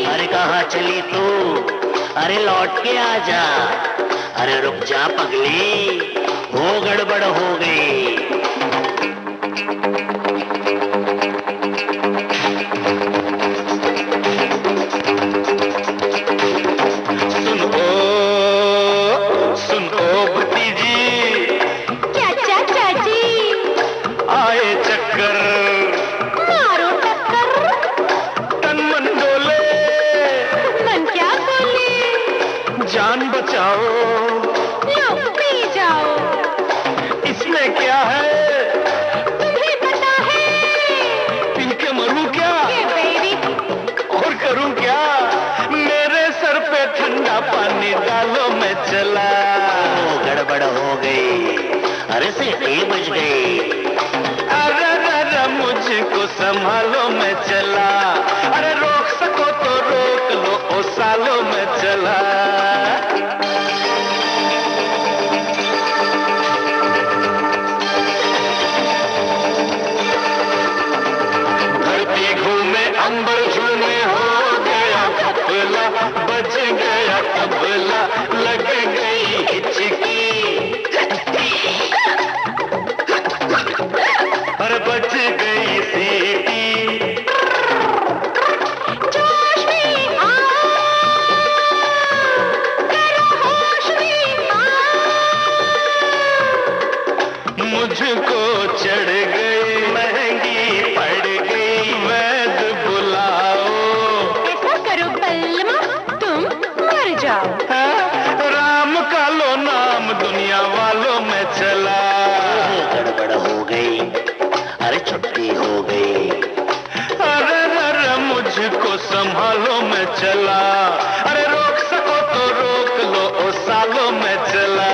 अरे कहाँ चली तू, अरे लौट के आजा, अरे रुक जा पगली, वो गड़बड़ हो गई। सुन ओ भतीजी, क्या चाचा जी आए चक्कर, मारो टक्कर, तन मन डोले, मन क्या बोले, जान बचाओ, लो पी जाओ। इसमें क्या है तुम्हें पता है, पी के मरूं क्या, ये बेबी और करूं क्या, मेरे सर पे ठंडा पानी डालो मैं चला। गड़बड़ हो गई, अरे सीटी बज गई। अरे अरे मुझको संभालो मैं चला, अरे रोक सको तो रोक लो ओ सालो मैं चला। धरती घूमे अंबर झूमे, हो गया घपला, बच गया तबला, लग गई हिचकी, और बच गई सीटी। जोश में आ, करो होश में आ। मुझको चढ़ गई, महंगी पड़ गई, वैद्य बुलाओ। ऐसा करो बलमा, तुम मर जाओ। राम का लो नाम दुनिया वालों में चला। गड़बड़ हो गई, अरे छुट्टी हो गई। अरे अरे मुझको संभालो मैं चला, अरे रोक सको तो रोक लो ओ सालो मैं चला।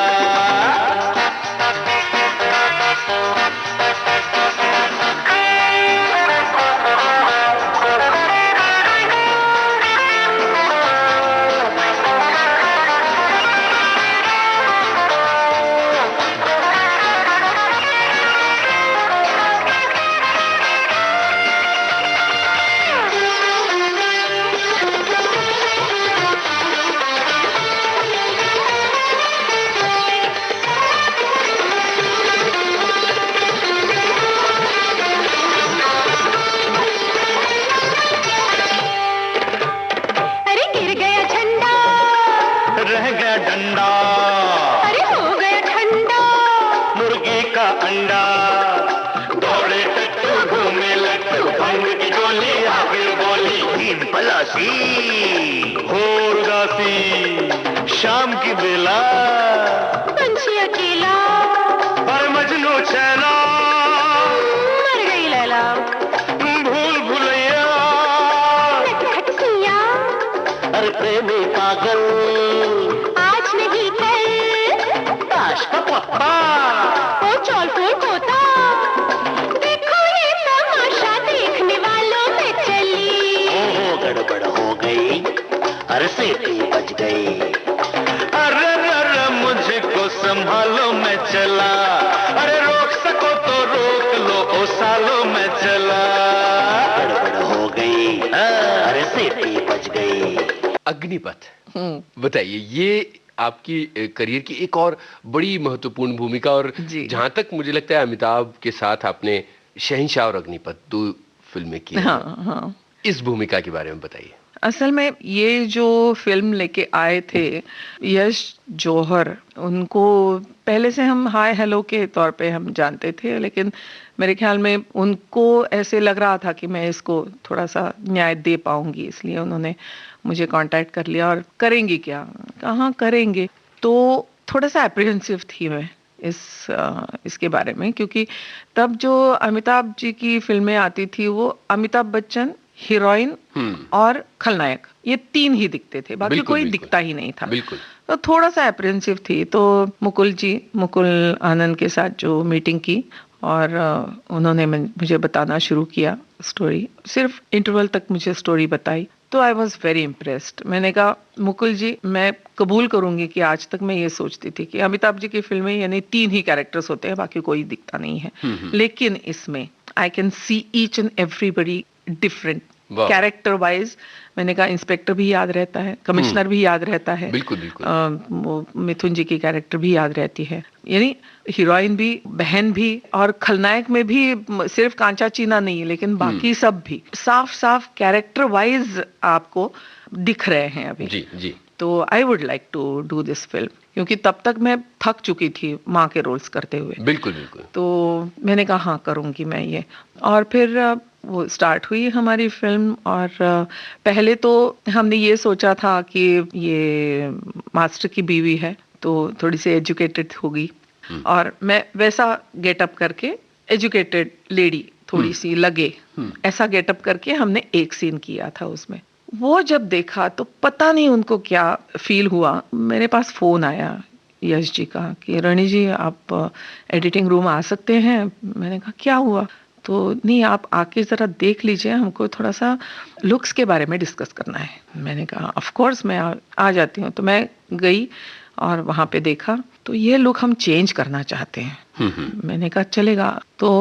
अरे गिर गया झंडा, रह गया डंडा, अरे हो गया ठंडा। मुर्गी का अंडा, दौड़े टट्टू घूमे लट्टू, भंग की गोली आगे बोली, तीन पलासी हो उदासी, शाम की बेला, पंछी अकेला, और मजनू छैला, मर गई लैला, भूल भुलैया, खटखटिया, अरे प्रेमी पागल, आज नहीं कल, ताश का पत्ता, ओ चौल फूल तोता। देखो ये तमाशा देखने वालों में चली। ओहो गड़बड़ हो गई, अरे सीटी बज गई। अरे अरे मुझको संभालो मैं चला, अरे रोक सको तो रोक लो ओ सालो मैं चला। गड़बड़ हो गई, अरे सीटी बज गई। अग्निपथ, बताइए, ये आपकी करियर की एक और बड़ी महत्वपूर्ण भूमिका, और जहां तक मुझे लगता है अमिताभ के साथ आपने शहंशाह और अग्निपथ 2 फिल्में की। हाँ। इस भूमिका के बारे में बताइए। असल में ये जो फिल्म लेके आए थे यश जौहर, उनको पहले से हम हाय हेलो के तौर पे हम जानते थे, लेकिन मेरे ख्याल में उनको ऐसे लग रहा था कि मैं इसको थोड़ा सा न्याय दे पाऊंगी, इसलिए उन्होंने मुझे कांटेक्ट कर लिया। और करेंगी क्या, कहाँ करेंगे, तो थोड़ा सा एप्रीहेंसिव थी मैं इसके बारे में, क्योंकि तब जो अमिताभ जी की फिल्में आती थी वो अमिताभ बच्चन, हीरोइन और खलनायक, ये 3 ही दिखते थे, बाकी कोई दिखता ही नहीं था। बिल्कुल। तो थोड़ा सा एप्रीहेंसिव थी। तो मुकुल आनंद के साथ जो मीटिंग की और उन्होंने मुझे बताना शुरू किया स्टोरी, सिर्फ इंटरवल तक मुझे स्टोरी बताई, तो आई वॉज वेरी इम्प्रेस्ड। मैंने कहा मुकुल जी, मैं कबूल करूंगी कि आज तक मैं ये सोचती थी कि अमिताभ जी की फिल्में यानी 3 ही कैरेक्टर्स होते हैं, बाकी कोई दिखता नहीं है, लेकिन इसमें I can see each and everybody different character wise. मैंने कहा इंस्पेक्टर भी याद रहता है, कमिश्नर भी याद रहता है, बिल्कुल बिल्कुल। मिथुन जी की कैरेक्टर भी याद रहती है, यानी हीरोइन भी, बहन भी, और खलनायक में भी सिर्फ कांचा चीना नहीं लेकिन बाकी सब भी साफ साफ कैरेक्टर वाइज आपको दिख रहे हैं अभी। जी जी। तो I would like to do this film, क्योंकि तब तक मैं थक चुकी थी माँ के रोल्स करते हुए। बिल्कुल बिल्कुल। तो मैंने कहा हाँ करूंगी मैं ये, और फिर वो स्टार्ट हुई हमारी फिल्म। और पहले तो हमने ये सोचा था कि ये मास्टर की बीवी है तो थोड़ी सी एजुकेटेड होगी, और मैं वैसा गेटअप करके एजुकेटेड लेडी थोड़ी सी लगे, ऐसा गेटअप करके हमने एक सीन किया था उसमें। वो जब देखा तो पता नहीं उनको क्या फील हुआ, मेरे पास फोन आया यश जी का कि रणि जी आप एडिटिंग रूम आ सकते हैं। मैंने कहा क्या हुआ? तो नहीं, आप आके ज़रा देख लीजिए, हमको थोड़ा सा लुक्स के बारे में डिस्कस करना है। मैंने कहा ऑफ कोर्स मैं आ जाती हूँ। तो मैं गई और वहाँ पे देखा तो ये लुक हम चेंज करना चाहते हैं। मैंने कहा चलेगा। तो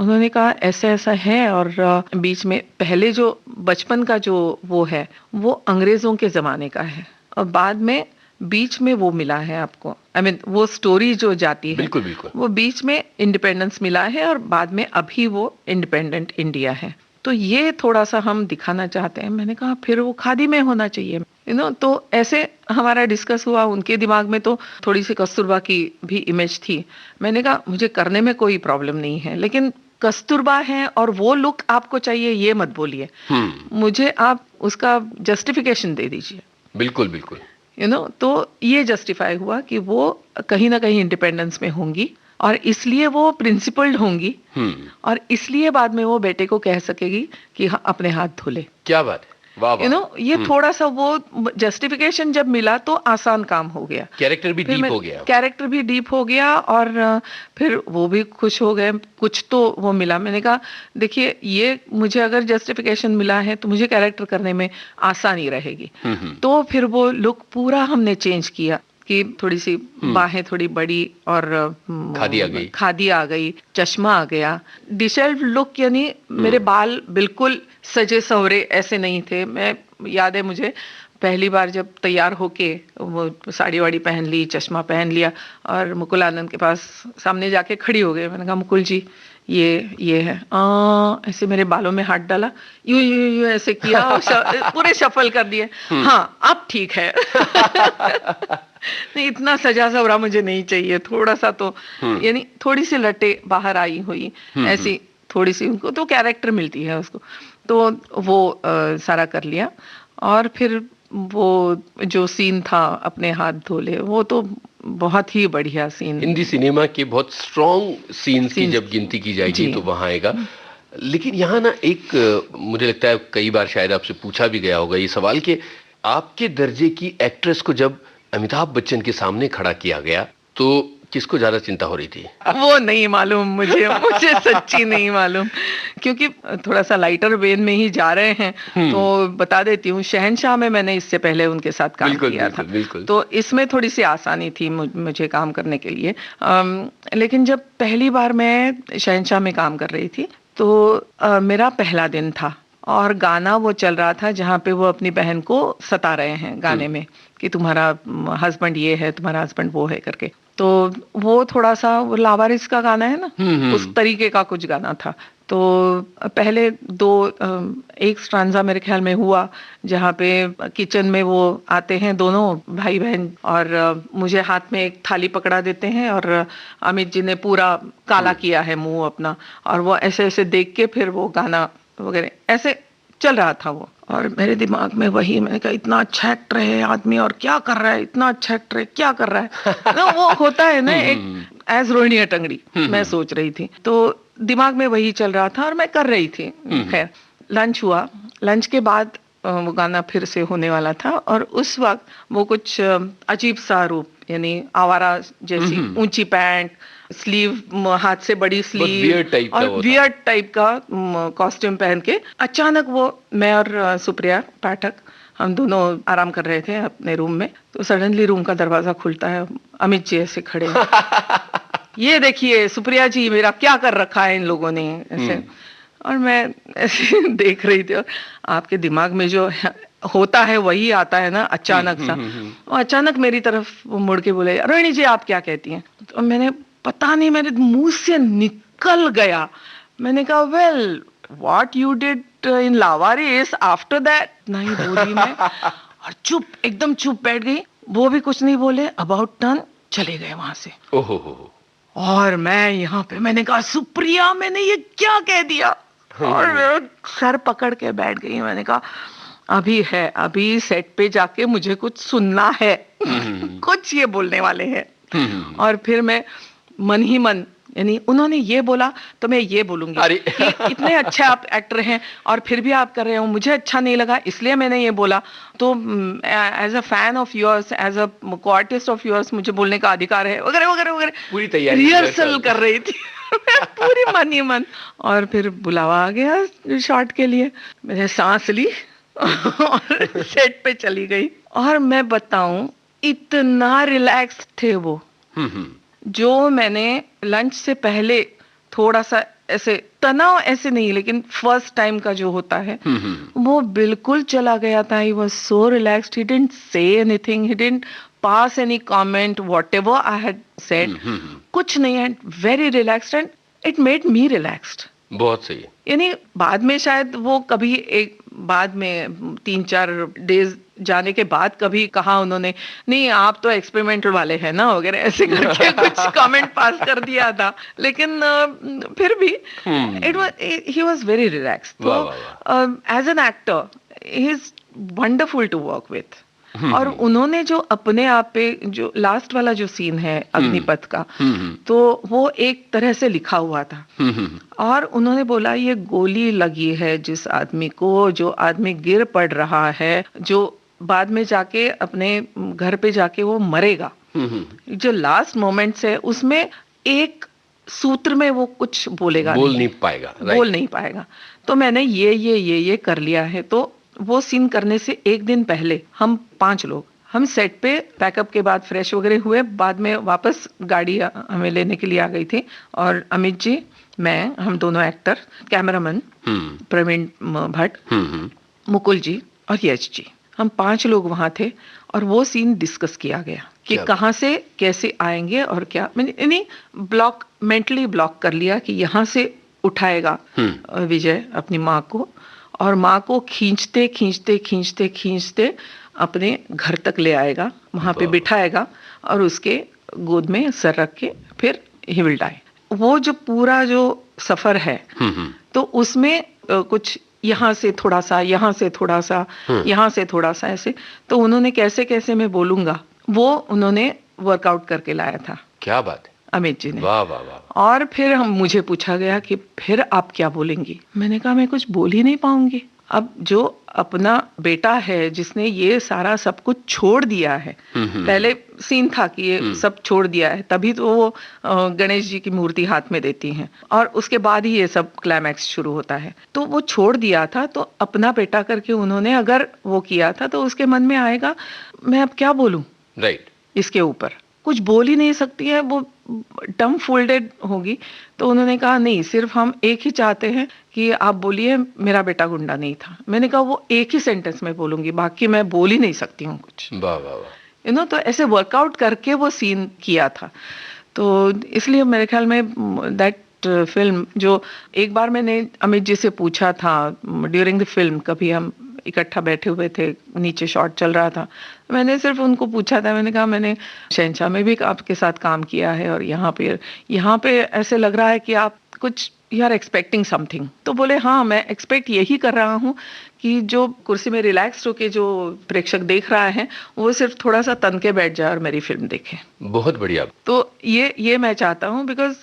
उन्होंने कहा ऐसा ऐसा है, और बीच में पहले जो बचपन का जो वो है वो अंग्रेजों के ज़माने का है, और बाद में बीच में वो मिला है आपको, I mean, वो स्टोरी जो जाती है बिल्कुल बिल्कुल, वो बीच में इंडिपेंडेंस मिला है और बाद में अभी वो इंडिपेंडेंट इंडिया है। तो ये थोड़ा सा हम दिखाना चाहते हैं। मैंने कहा फिर वो खादी में होना चाहिए, तो ऐसे हमारा डिस्कस हुआ। उनके दिमाग में तो थोड़ी सी कस्तूरबा की भी इमेज थी। मैंने कहा मुझे करने में कोई प्रॉब्लम नहीं है, लेकिन कस्तूरबा है और वो लुक आपको चाहिए ये मत बोलिए, मुझे आप उसका जस्टिफिकेशन दे दीजिए। बिल्कुल बिल्कुल। तो ये जस्टिफाई हुआ कि वो कहीं ना कहीं इंडिपेंडेंस में होंगी, और इसलिए वो प्रिंसिपल्ड होंगी, और इसलिए बाद में वो बेटे को कह सकेगी कि हाँ अपने हाथ धो ले। क्या बात है, वाह वाह। ये थोड़ा सा वो जस्टिफिकेशन जब मिला तो आसान काम हो गया, कैरेक्टर भी डीप हो गया, कैरेक्टर भी डीप हो गया, और फिर वो भी खुश हो गए, कुछ तो वो मिला। मैंने कहा देखिए ये मुझे अगर जस्टिफिकेशन मिला है तो मुझे कैरेक्टर करने में आसानी रहेगी। तो फिर वो लुक पूरा हमने चेंज किया कि थोड़ी सी बाहें थोड़ी बड़ी, और खादी आ गई, चश्मा आ गया, डिशेल्ड लुक, यानी मेरे बाल बिल्कुल सजे सवरे ऐसे नहीं थे। मैं याद है मुझे पहली बार जब तैयार होके वो साड़ी वाड़ी पहन ली, चश्मा पहन लिया, और मुकुल आनंद के पास सामने जाके खड़ी हो गई। मैंने कहा मुकुल जी ये है, ऐसे मेरे बालों में हाथ डाला, यू ऐसे किया, पूरे शफल कर दिए। हाँ अब ठीक है। नहीं इतना सजा सवरा मुझे नहीं चाहिए, थोड़ा सा तो यानी थोड़ी सी लटे बाहर आई हुई ऐसी थोड़ी सी, उनको तो कैरेक्टर मिलती है उसको। तो वो सारा कर लिया, और फिर वो जो सीन था अपने हाथ धोले, वो तो बहुत ही बढ़िया सीन, हिंदी सिनेमा के बहुत स्ट्रॉन्ग सीन्स की जब गिनती की जाएगी तो वहां आएगा। लेकिन यहाँ ना एक मुझे लगता है कई बार शायद आपसे पूछा भी गया होगा ये सवाल कि आपके दर्जे की एक्ट्रेस को जब अमिताभ बच्चन के सामने खड़ा किया गया तो किसको ज्यादा चिंता हो रही थी? वो नहीं मालूम मुझे सच्ची नहीं मालूम, क्योंकि थोड़ा सा लाइटर वेन में ही जा रहे हैं। तो बता देती हूँ, शहनशाह में मैंने इससे पहले उनके साथ काम किया था, तो इसमें थोड़ी सी आसानी थी मुझे काम करने के लिए। लेकिन जब पहली बार मैं शहनशाह में काम कर रही थी तो मेरा पहला दिन था, और गाना वो चल रहा था जहाँ पे वो अपनी बहन को सता रहे हैं गाने में कि तुम्हारा हस्बैंड ये है, तुम्हारा हस्बैंड वो है करके। तो वो थोड़ा सा वो लावारिस का गाना है ना, उस तरीके का कुछ गाना था। तो पहले एक स्ट्रांजा मेरे ख्याल में हुआ जहाँ पे किचन में वो आते हैं दोनों भाई बहन, और मुझे हाथ में एक थाली पकड़ा देते हैं, और अमित जी ने पूरा काला किया है मुंह अपना, और वो ऐसे ऐसे देख के फिर वो गाना वगैरह ऐसे चल रहा था वो। और मेरे दिमाग में वही, मैंने कहा इतना अच्छा एक्टर है आदमी और क्या कर रहा है, इतना अच्छा एक्टर है क्या कर रहा है ना, वो होता है ना एक एज रोहिणी अटंगड़ी मैं सोच रही थी, तो दिमाग में वही चल रहा था और मैं कर रही थी। खैर लंच हुआ, लंच के बाद वो गाना फिर से होने वाला था और उस वक्त वो कुछ अजीब सा रूप, यानी आवारा जैसी ऊंची पैंट, स्लीव हाथ से बड़ी स्लीव और वियर्ड टाइप का कॉस्ट्यूम पहन के अचानक वो, मैं और सुप्रिया पाठक हम दोनों आराम कर रहे थे अपने रूम में, तो सडनली रूम का दरवाजा खुलता है, अमित जी ऐसे खड़े हैं ये देखिए सुप्रिया जी मेरा क्या कर रखा है इन लोगों ने ऐसे, और मैं ऐसे देख रही थी और आपके दिमाग में जो होता है वही आता है ना अचानक सा। और अचानक मेरी तरफ वो मुड़ के बोले रोहिणी जी आप क्या कहती हैं, तो मैंने पता नहीं मेरे मुंह से निकल गया, मैंने कहा well what you did in Lawaris after that, नहीं बोली मैं और चुप, एकदम चुप बैठ गई, वो भी कुछ नहीं बोले, अबाउट टर्न चले गए वहां से। और मैं यहाँ पे मैंने कहा सुप्रिया मैंने ये क्या कह दिया, और मैं सर पकड़ के बैठ गई, मैंने कहा अभी है, अभी सेट पे जाके मुझे कुछ सुनना है कुछ ये बोलने वाले हैं। और फिर मैं मन ही मन, यानी उन्होंने ये बोला तो मैं ये बोलूंगी कि इतने अच्छे आप एक्टर हैं और फिर भी आप कर रहे हो, मुझे अच्छा नहीं लगा इसलिए मैंने ये बोला, तो as a fan of yours, as a co-artist of yours मुझे बोलने का अधिकार है वगैरह वगैरह वगैरह, पूरी तैयारी रिहर्सल कर रही थी पूरी मन ही मन। और फिर बुलावा आ गया शॉट के लिए, मैंने सांस ली और सेट पे चली गई, और मैं बताऊं इतना रिलैक्स थे वो, जो मैंने लंच से पहले थोड़ा सा ऐसे तनाव ऐसे नहीं, लेकिन फर्स्ट टाइम का जो होता है वो बिल्कुल चला गया था। He was so relaxed, he didn't say anything, he didn't pass any comment, whatever I had said, कुछ नहीं है, very relaxed and it made me relaxed. बहुत सही है। यानी बाद में शायद वो कभी एक बाद में 3-4 डेज जाने के बाद कभी कहा उन्होंने, नहीं आप तो एक्सपेरिमेंटल वाले हैं ना वगैरह ऐसे करके कुछ कमेंट पास कर दिया था, लेकिन फिर भी it was, he was very relaxed. तो as an actor he is wonderful to work with. और उन्होंने जो अपने आप पे जो लास्ट वाला जो सीन है अग्निपथ का, तो वो एक तरह से लिखा हुआ था, और उन्होंने बोला ये गोली लगी है जिस आदमी को, जो आदमी गिर पड़ रहा है, जो बाद में जाके अपने घर पे जाके वो मरेगा, जो लास्ट मोमेंट्स है उसमें एक सूत्र में वो कुछ बोलेगा, बोल नहीं पाएगा, बोल नहीं पाएगा। तो मैंने ये कर लिया है। तो वो सीन करने से एक दिन पहले हम 5 लोग, हम सेट पे पैकअप के बाद फ्रेश वगैरह हुए, बाद में वापस गाड़ी हमें लेने के लिए आ गई थी, और अमित जी, मैं, हम दोनों एक्टर, कैमरामैन प्रवीण भट्ट, मुकुल जी और यश जी, हम 5 लोग वहां थे, और वो सीन डिस्कस किया गया कि कहाँ से कैसे आएंगे और क्या, मैंने ब्लॉक, मेंटली ब्लॉक कर लिया कि यहाँ से उठाएगा विजय अपनी माँ को, और माँ को खींचते खींचते खींचते खींचते अपने घर तक ले आएगा, वहां पे बिठाएगा और उसके गोद में सर रख के फिर ही विल डाई। वो जो पूरा जो सफर है, तो उसमें कुछ यहाँ से थोड़ा सा, यहाँ से थोड़ा सा, यहाँ से थोड़ा सा, ऐसे, तो उन्होंने कैसे कैसे मैं बोलूंगा वो उन्होंने वर्कआउट करके लाया था। क्या बात है अमित जी ने। वाह वाह वाह। और फिर मुझे पूछा गया कि फिर आप क्या बोलेंगी, मैंने कहा मैं कुछ बोल ही नहीं पाऊंगी। अब जो अपना बेटा है जिसने ये सारा सब कुछ छोड़ दिया है, पहले सीन था कि ये सब छोड़ दिया है, तभी तो वो गणेश जी की मूर्ति हाथ में देती हैं, और उसके बाद ही ये सब क्लाइमैक्स शुरू होता है। तो वो छोड़ दिया था, तो अपना बेटा करके उन्होंने अगर वो किया था, तो उसके मन में आएगा मैं अब क्या बोलूं, राइट, इसके ऊपर कुछ बोल ही नहीं सकती है, वो डम फोल्डेड होगी। तो उन्होंने कहा नहीं, सिर्फ हम एक ही चाहते हैं कि आप बोलिए मेरा बेटा गुंडा नहीं था। मैंने कहा वो एक ही सेंटेंस में बोलूंगी, बाकी मैं बोल ही नहीं सकती हूँ कुछ। वाह वाह वाह। यू नो, तो ऐसे वर्कआउट करके वो सीन किया था। तो इसलिए मेरे ख्याल में दैट फिल्म, जो एक बार मैंने अमित जी से पूछा था ड्यूरिंग द फिल्म, कभी हम इकट्ठा बैठे हुए थे, नीचे शॉट चल रहा था, मैंने सिर्फ उनको पूछा था, मैंने कहा मैंने शहंशाह में भी आपके साथ काम किया है, और यहाँ पे ऐसे लग रहा है कि आप कुछ यू आर एक्सपेक्टिंग समथिंग। तो बोले हाँ, मैं एक्सपेक्ट यही कर रहा हूँ कि जो कुर्सी में रिलैक्स होके जो प्रेक्षक देख रहा है वो सिर्फ थोड़ा सा तन के बैठ जाए और मेरी फिल्म देखे। बहुत बढ़िया। तो ये मैं चाहता हूँ, because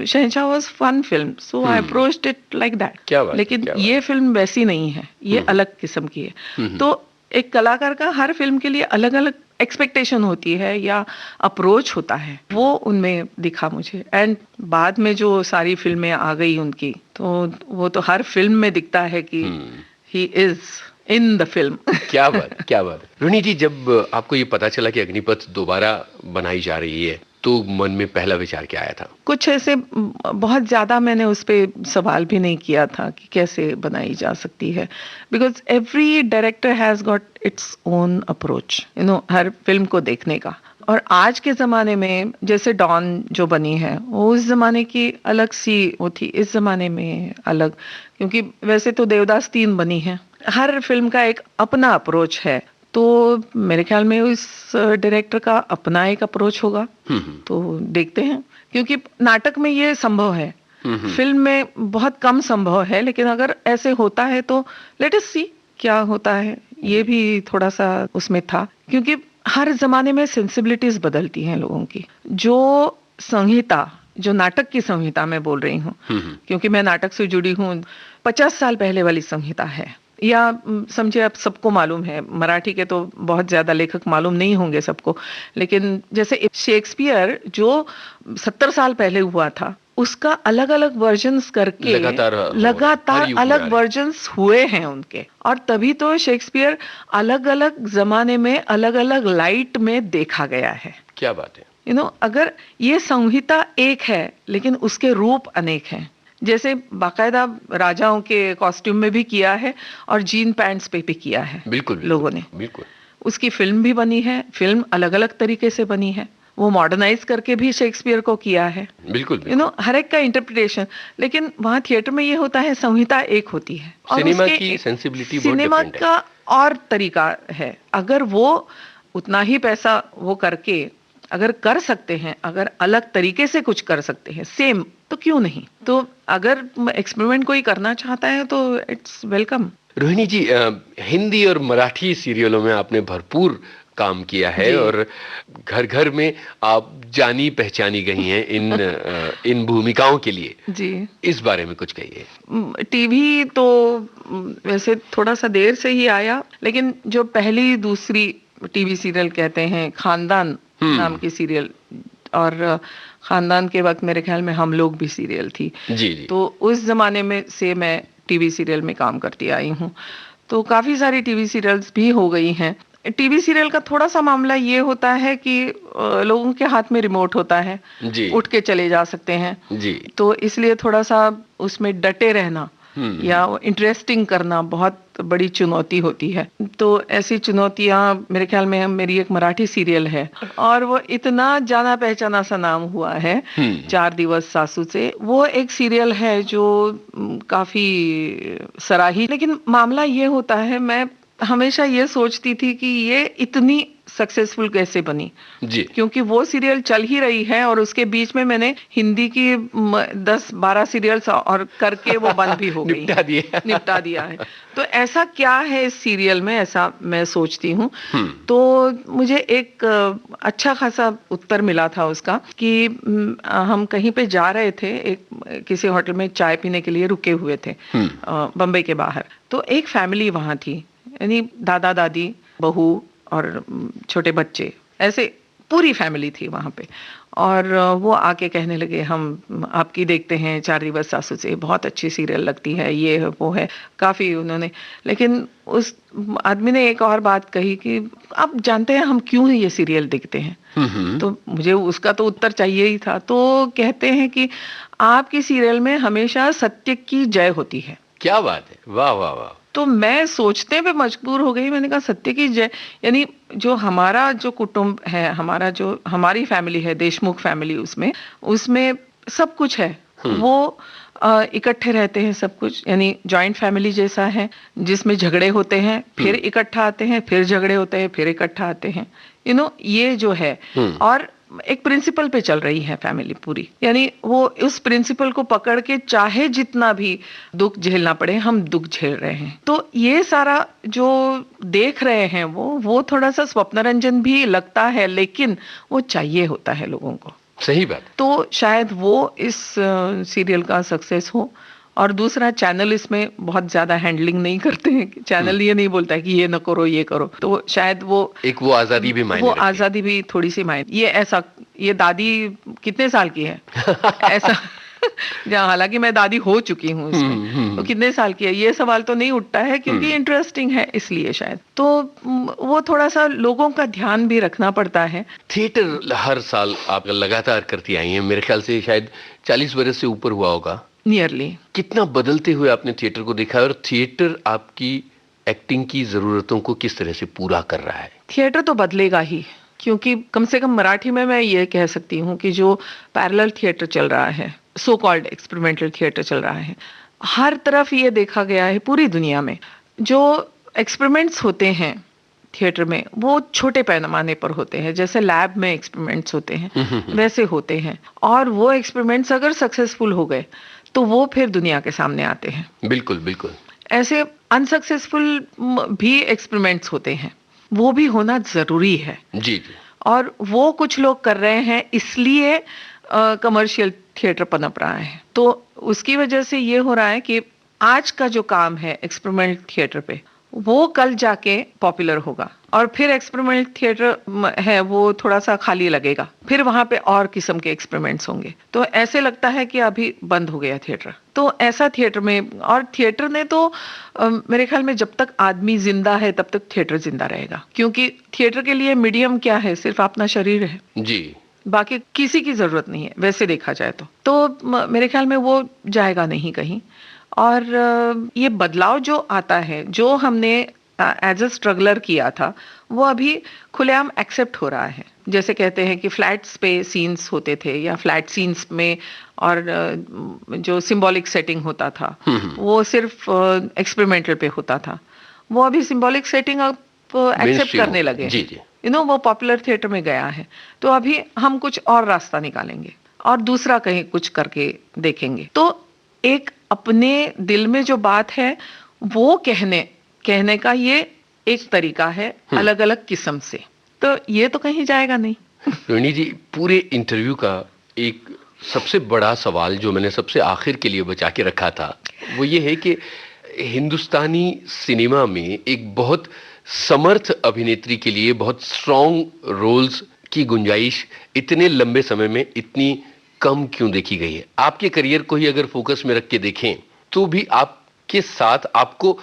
Shahenshah was fun film, so I approached it like that. क्या बात, लेकिन क्या ये फिल्म वैसी नहीं है, ये अलग किस्म की है। तो एक कलाकार का हर फिल्म के लिए अलग अलग एक्सपेक्टेशन होती है या अप्रोच होता है, वो उनमें दिखा मुझे। एंड बाद में जो सारी फिल्में आ गई उनकी, तो वो तो हर फिल्म में दिखता है कि he is in the film. क्या बात, क्या बात। रोहिणी जी, जब आपको ये पता चला कि अग्निपथ दोबारा बनाई जा रही है, तो मन में पहला विचार क्या आया था? कुछ ऐसे बहुत ज्यादा मैंने उस पे सवाल भी नहीं किया था कि कैसे बनाई जा सकती है, because every director has got its own approach, you know, her film को देखने का। और आज के ज़माने में जैसे डॉन जो बनी है, वो उस ज़माने की अलग सी वो थी, इस ज़माने में अलग, क्योंकि वैसे तो देवदास 3 बनी है। हर फिल्म का एक अपना अप्रोच है, तो मेरे ख्याल में उस डायरेक्टर का अपना एक अप्रोच होगा। तो देखते हैं, क्योंकि नाटक में ये संभव है, फिल्म में बहुत कम संभव है, लेकिन अगर ऐसे होता है तो लेट अस सी क्या होता है। ये भी थोड़ा सा उसमें था, क्योंकि हर जमाने में सेंसिबिलिटीज बदलती हैं लोगों की। जो संहिता, जो नाटक की संहिता मैं बोल रही हूँ, क्योंकि मैं नाटक से जुड़ी हूँ, 50 साल पहले वाली संहिता है, या समझे आप सबको मालूम है, मराठी के तो बहुत ज्यादा लेखक मालूम नहीं होंगे सबको, लेकिन जैसे शेक्सपियर जो 70 साल पहले हुआ था, उसका अलग अलग वर्जन्स करके लगातार अलग वर्जन्स हुए हैं उनके। और तभी तो शेक्सपियर अलग अलग जमाने में अलग अलग लाइट में देखा गया है। क्या बात है। यू नो, अगर ये संहिता एक है लेकिन उसके रूप अनेक हैं, जैसे बाकायदा राजाओं के कॉस्ट्यूम में भी किया है और जीन पैंट्स पे भी किया है बिल्कुल, लोगों ने। बिल्कुल। उसकी फिल्म भी बनी है, फिल्म अलग अलग तरीके से बनी है, वो मॉडर्नाइज करके भी शेक्सपियर को किया है। बिल्कुल, यू नो, हर एक का इंटरप्रिटेशन। लेकिन वहाँ थिएटर में ये होता है, संहिता एक होती है और सिनेमा की सेंसिबिलिटी बहुत सिनेमा डिफरेंट है। का और तरीका है। अगर वो उतना ही पैसा वो करके अगर कर सकते हैं, अगर अलग तरीके से कुछ कर सकते हैं सेम, तो क्यों नहीं। तो अगर एक्सपेरिमेंट कोई करना चाहता है तो इट्स वेलकम। रोहिणी जी, हिंदी और मराठी सीरियलों में आपने भरपूर काम किया है और घर घर में आप जानी पहचानी गई हैं इन भूमिकाओं के लिए जी। इस बारे में कुछ कहिए। टीवी तो वैसे थोड़ा सा देर से ही आया, लेकिन जो पहली दूसरी टीवी सीरियल कहते हैं, खानदान नाम की सीरियल, और खानदान के वक्त मेरे ख्याल में हम लोग भी सीरियल थी। जी जी। तो उस जमाने में से मैं टीवी सीरियल में काम करती आई हूँ, तो काफी सारी टीवी सीरियल्स भी हो गई हैं। टीवी सीरियल का थोड़ा सा मामला ये होता है कि लोगों के हाथ में रिमोट होता है, जी। उठ के चले जा सकते हैं जी। तो इसलिए थोड़ा सा उसमें डटे रहना या इंटरेस्टिंग करना बहुत बड़ी चुनौती होती है। तो ऐसी चुनौतियां मेरे ख्याल में मेरी एक मराठी सीरियल है और वो इतना जाना पहचाना सा नाम हुआ है, 4 दिवस सासू से। वो एक सीरियल है जो काफी सराही, लेकिन मामला ये होता है, मैं हमेशा ये सोचती थी कि ये इतनी सक्सेसफुल कैसे बनी जी, क्योंकि वो सीरियल चल ही रही है और उसके बीच में मैंने हिंदी की 10-12 सीरियल्स और करके वो बंद भी हो गई, निपटा दिया है। तो ऐसा क्या है इस सीरियल में, ऐसा मैं सोचती हूँ। तो मुझे एक अच्छा खासा उत्तर मिला था उसका कि हम कहीं पे जा रहे थे, एक किसी होटल में चाय पीने के लिए रुके हुए थे बम्बई के बाहर। तो एक फैमिली वहां थी, यानी दादा दादी, बहू और छोटे बच्चे, ऐसे पूरी फैमिली थी वहां पे। और वो आके कहने लगे, हम आपकी देखते हैं 4 दिवस सासू से, बहुत अच्छी सीरियल लगती है, ये है वो है, काफी उन्होंने। लेकिन उस आदमी ने एक और बात कही कि आप जानते हैं हम क्यों ये सीरियल देखते हैं। तो मुझे उसका तो उत्तर चाहिए ही था। तो कहते हैं कि आपकी सीरियल में हमेशा सत्य की जय होती है। क्या बात है, वाह वाह वाह। तो मैं सोचने पे मजबूर हो गई, मैंने कहा सत्य की जय, यानी जो हमारा जो कुटुंब है, हमारा जो हमारी फैमिली है, देशमुख फैमिली, उसमें सब कुछ है, वो इकट्ठे रहते हैं सब कुछ, यानी जॉइंट फैमिली जैसा है जिसमें झगड़े होते हैं, फिर इकट्ठा आते हैं, फिर झगड़े होते हैं, फिर इकट्ठा आते हैं, यू नो, ये जो है। और एक प्रिंसिपल पे चल रही है फैमिली पूरी, यानी वो उस प्रिंसिपल को पकड़ के चाहे जितना भी दुख झेलना पड़े हम दुख झेल रहे हैं। तो ये सारा जो देख रहे हैं वो थोड़ा सा स्वप्नरंजन भी लगता है, लेकिन वो चाहिए होता है लोगों को। सही बात। तो शायद वो इस सीरियल का सक्सेस हो। और दूसरा, चैनल इसमें बहुत ज्यादा हैंडलिंग नहीं करते हैं। चैनल ये नहीं बोलता है कि ये न करो ये करो, तो शायद वो आजादी भी मायने, वो आजादी भी थोड़ी सी मायने। ये दादी कितने साल की है ऐसा जहाँ, हालांकि मैं दादी हो चुकी हूँ उसमें, तो कितने साल की है ये सवाल तो नहीं उठता है, क्योंकि इंटरेस्टिंग है इसलिए शायद। तो वो थोड़ा सा लोगों का ध्यान भी रखना पड़ता है। थिएटर हर साल आप लगातार करती आई हैं, मेरे ख्याल से शायद 40 बरस से ऊपर हुआ होगा नियरली। कितना बदलते हुए आपने थिएटर को देखा है, और थिएटर आपकी एक्टिंग की जरूरतों को किस तरह से पूरा कर रहा है? थिएटर तो बदलेगा ही, क्योंकि कम से कम मराठी में मैं ये कह सकती हूँ कि जो पैरेलल थिएटर चल रहा है, सो कॉल्ड एक्सपेरिमेंटल थिएटर चल रहा है, हर तरफ ये देखा गया है पूरी दुनिया में, जो एक्सपेरिमेंट्स होते हैं थिएटर में वो छोटे पैमाने पर होते हैं, जैसे लैब में एक्सपेरिमेंट्स होते हैं वैसे होते हैं। और वो एक्सपेरिमेंट्स अगर सक्सेसफुल हो गए तो वो फिर दुनिया के सामने आते हैं। बिल्कुल बिल्कुल। ऐसे अनसक्सेसफुल भी एक्सपेरिमेंट्स होते हैं, वो भी होना जरूरी है। जी। और वो कुछ लोग कर रहे हैं, इसलिए कमर्शियल थिएटर पनप रहा है। तो उसकी वजह से ये हो रहा है कि आज का जो काम है एक्सपेरिमेंट थिएटर पे, वो कल जाके पॉपुलर होगा, और फिर एक्सपेरिमेंट थिएटर है वो थोड़ा सा खाली लगेगा, फिर वहां पे और किस्म के एक्सपेरिमेंट्स होंगे। तो ऐसे लगता है कि अभी बंद हो गया थिएटर। तो ऐसा थिएटर में, और थिएटर ने तो मेरे ख्याल में जब तक आदमी जिंदा है तब तक थिएटर जिंदा रहेगा, क्योंकि थिएटर के लिए मीडियम क्या है, सिर्फ अपना शरीर है जी, बाकी किसी की जरूरत नहीं है वैसे देखा जाए तो मेरे ख्याल में वो जाएगा नहीं कहीं। और ये बदलाव जो आता है, जो हमने एज अ स्ट्रगलर किया था, वो अभी खुलेआम एक्सेप्ट हो रहा है। जैसे कहते हैं कि फ्लैट्स पे सीन्स होते थे, या फ्लैट सीन्स में, और जो सिंबॉलिक सेटिंग होता था वो सिर्फ एक्सपेरिमेंटल पे होता था, वो अभी सिंबॉलिक सेटिंग अब एक्सेप्ट करने लगे। जी जी। वो पॉपुलर थिएटर में गया है। तो अभी हम कुछ और रास्ता निकालेंगे और दूसरा कहीं कुछ करके देखेंगे। तो एक अपने दिल में जो बात है वो कहने का ये एक तरीका है, अलग अलग किस्म से। तो ये तो कहीं जाएगा नहीं। रोहिणी जी, पूरे इंटरव्यू का एक सबसे बड़ा सवाल जो मैंने सबसे आखिर के लिए बचा के रखा था, वो ये है कि हिंदुस्तानी सिनेमा में एक बहुत समर्थ अभिनेत्री के लिए बहुत स्ट्रॉन्ग रोल्स की गुंजाइश इतने लंबे समय में इतनी कम क्यों देखी गई है? आपके करियर को ही अगर फोकस में रख के देखें तो भी आपके साथ आपको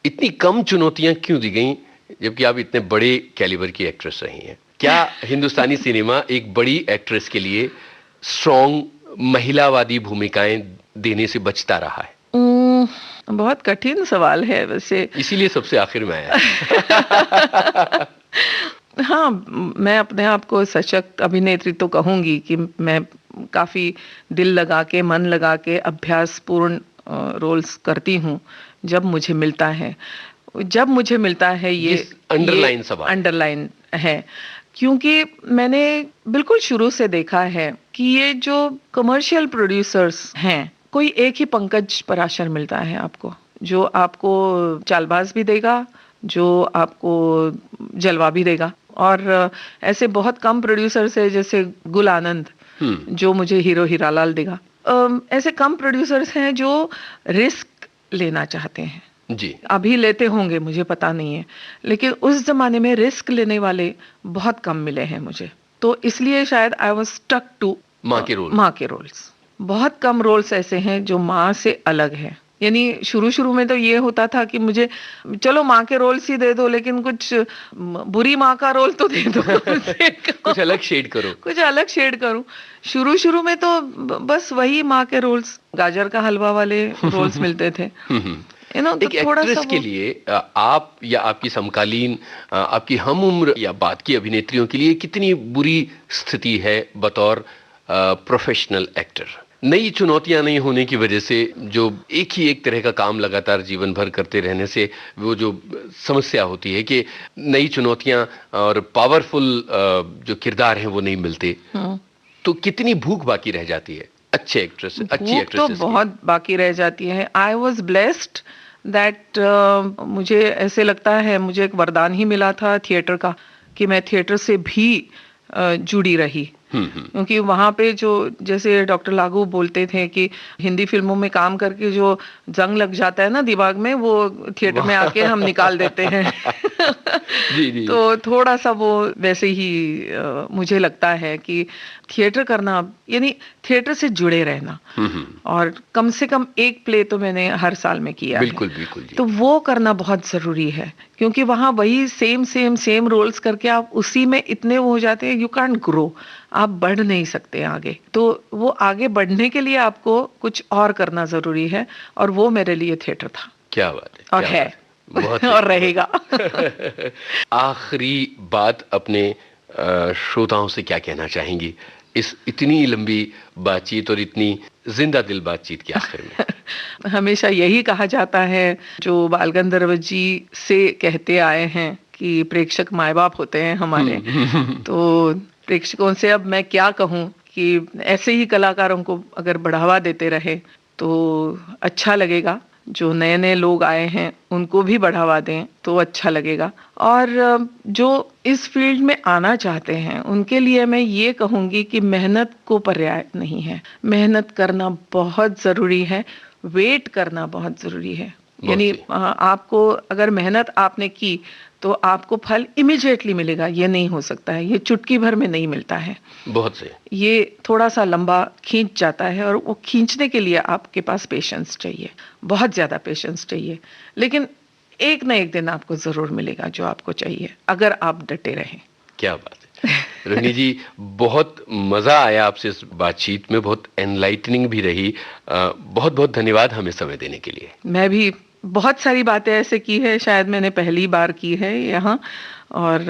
इतनी कम चुनौतियां क्यों दी गई, जबकि आप इतने बड़े कैलिबर की एक्ट्रेस रही हैं? क्या हिंदुस्तानी सिनेमा एक बड़ी एक्ट्रेस के लिए स्ट्रॉन्ग महिलावादी भूमिकाएं देने से बचता रहा है? बहुत कठिन सवाल है वैसे, इसीलिए सबसे आखिर में आया। हाँ, मैं अपने आप को सशक्त अभिनेत्री तो कहूंगी कि मैं काफी दिल लगा के, मन लगा के, अभ्यास पूर्ण रोल्स करती हूँ जब मुझे मिलता है। ये अंडरलाइन सवाल अंडरलाइन है, क्योंकि मैंने बिल्कुल शुरू से देखा है कि ये जो कमर्शियल प्रोड्यूसर्स हैं, कोई एक ही पंकज पराशर मिलता है आपको, जो आपको चालबाज भी देगा, जो आपको जलवा भी देगा। और ऐसे बहुत कम प्रोड्यूसर्स है, जैसे गुल आनंद जो मुझे हीरो हीरालाल देगा। ऐसे कम प्रोड्यूसर्स हैं जो रिस्क लेना चाहते हैं जी। अभी लेते होंगे मुझे पता नहीं है, लेकिन उस जमाने में रिस्क लेने वाले बहुत कम मिले हैं मुझे। तो इसलिए शायद आई वाज स्टक टू माँ के रोल्स। बहुत कम रोल्स ऐसे हैं जो माँ से अलग है। यानी शुरू में तो ये होता था कि मुझे चलो माँ के रोल्स ही दे दो, लेकिन कुछ बुरी माँ का रोल तो दे दो। कुछ अलग शेड करूं। शुरू में तो बस वही माँ के रोल्स, गाजर का हलवा वाले रोल्स मिलते थे। एक एक्ट्रेस के लिए आप या आपकी समकालीन, आपकी हम उम्र या बाद की अभिनेत्रियों के लिए कितनी बुरी स्थिति है बतौर प्रोफेशनल एक्टर? नई चुनौतियां नहीं होने की वजह से, जो एक ही एक तरह का काम लगातार जीवन भर करते रहने से वो जो समस्या होती है कि नई चुनौतियां और पावरफुल जो किरदार हैं वो नहीं मिलते, तो कितनी भूख बाकी रह जाती है अच्छी एक्ट्रेस तो बहुत बाकी रह जाती है। आई वॉज ब्लेस्ड दैट मुझे ऐसे लगता है मुझे एक वरदान ही मिला था थिएटर का, कि मैं थिएटर से भी जुड़ी रही। क्योंकि वहां पे जो, जैसे डॉक्टर लागू बोलते थे कि हिंदी फिल्मों में काम करके जो जंग लग जाता है ना दिमाग में, वो थिएटर में आके हम निकाल देते हैं। जी। तो थोड़ा सा वो वैसे ही मुझे लगता है कि थिएटर करना यानी थिएटर से जुड़े रहना, और कम से कम एक प्ले तो मैंने हर साल में किया बिल्कुल है। बिल्कुल जी। तो वो करना बहुत जरूरी है, क्योंकि वहां वही सेम रोल्स करके आप उसी में इतने वो हो जाते हैं, यू कांट ग्रो, आप बढ़ नहीं सकते आगे। तो वो आगे बढ़ने के लिए आपको कुछ और करना जरूरी है, और वो मेरे लिए थिएटर था। क्या बात है। और है बहुत और रहेगा। आखिरी बात, अपने श्रोताओं से क्या कहना चाहेंगी इस इतनी लंबी बातचीत और इतनी जिंदा दिल बातचीत के आखिर में? हमेशा यही कहा जाता है, जो बाल गंधर्व जी से कहते आए हैं, कि प्रेक्षक माँ बाप होते हैं हमारे। तो प्रेक्षकों से अब मैं क्या कहूँ कि ऐसे ही कलाकारों को अगर बढ़ावा देते रहे तो अच्छा लगेगा। जो नए नए लोग आए हैं उनको भी बढ़ावा दें तो अच्छा लगेगा, और जो इस फील्ड में आना चाहते हैं उनके लिए मैं ये कहूँगी कि मेहनत को पर्याय नहीं है, मेहनत करना बहुत ज़रूरी है, वेट करना बहुत ज़रूरी है। यानी आपको अगर मेहनत आपने की तो आपको फल इमीडिएटली मिलेगा, ये नहीं हो सकता है, ये चुटकी भर में नहीं मिलता है, बहुत से ये थोड़ा सा लंबा खींच जाता है, और वो खींचने के लिए आपके पास पेशेंस चाहिए, बहुत ज्यादा पेशेंस चाहिए। लेकिन एक ना एक दिन आपको जरूर मिलेगा जो आपको चाहिए, अगर आप डटे रहें। क्या बात है रोहिणी जी, बहुत मजा आया आपसे इस बातचीत में, बहुत एनलाइटनिंग भी रही। बहुत बहुत धन्यवाद हमें समय देने के लिए। मैं भी बहुत सारी बातें ऐसे की है, शायद मैंने पहली बार की है यहाँ, और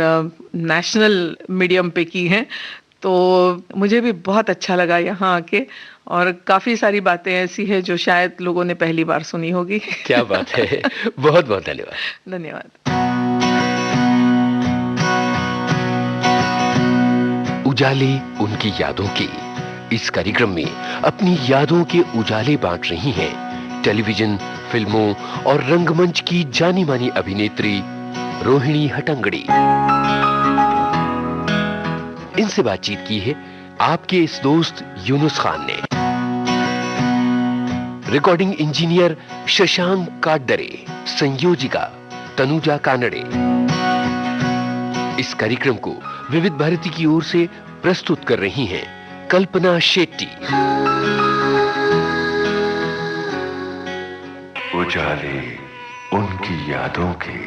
नेशनल मीडियम पे की है, तो मुझे भी बहुत अच्छा लगा यहाँ आके, और काफी सारी बातें ऐसी है जो शायद लोगों ने पहली बार सुनी होगी। क्या बात है, बहुत बहुत धन्यवाद। धन्यवाद। उजाले उनकी यादों की, इस कार्यक्रम में अपनी यादों के उजाले बांट रही हैं टेलीविजन, फिल्मों और रंगमंच की जानी मानी अभिनेत्री रोहिणी हट्टंगडी। इनसे बातचीत की है आपके इस दोस्त यूनुस खान ने। रिकॉर्डिंग इंजीनियर शशांक काटदरे, संयोजिका तनुजा कानड़े। इस कार्यक्रम को विविध भारती की ओर से प्रस्तुत कर रही हैं कल्पना शेट्टी। उजाले उनकी यादों के।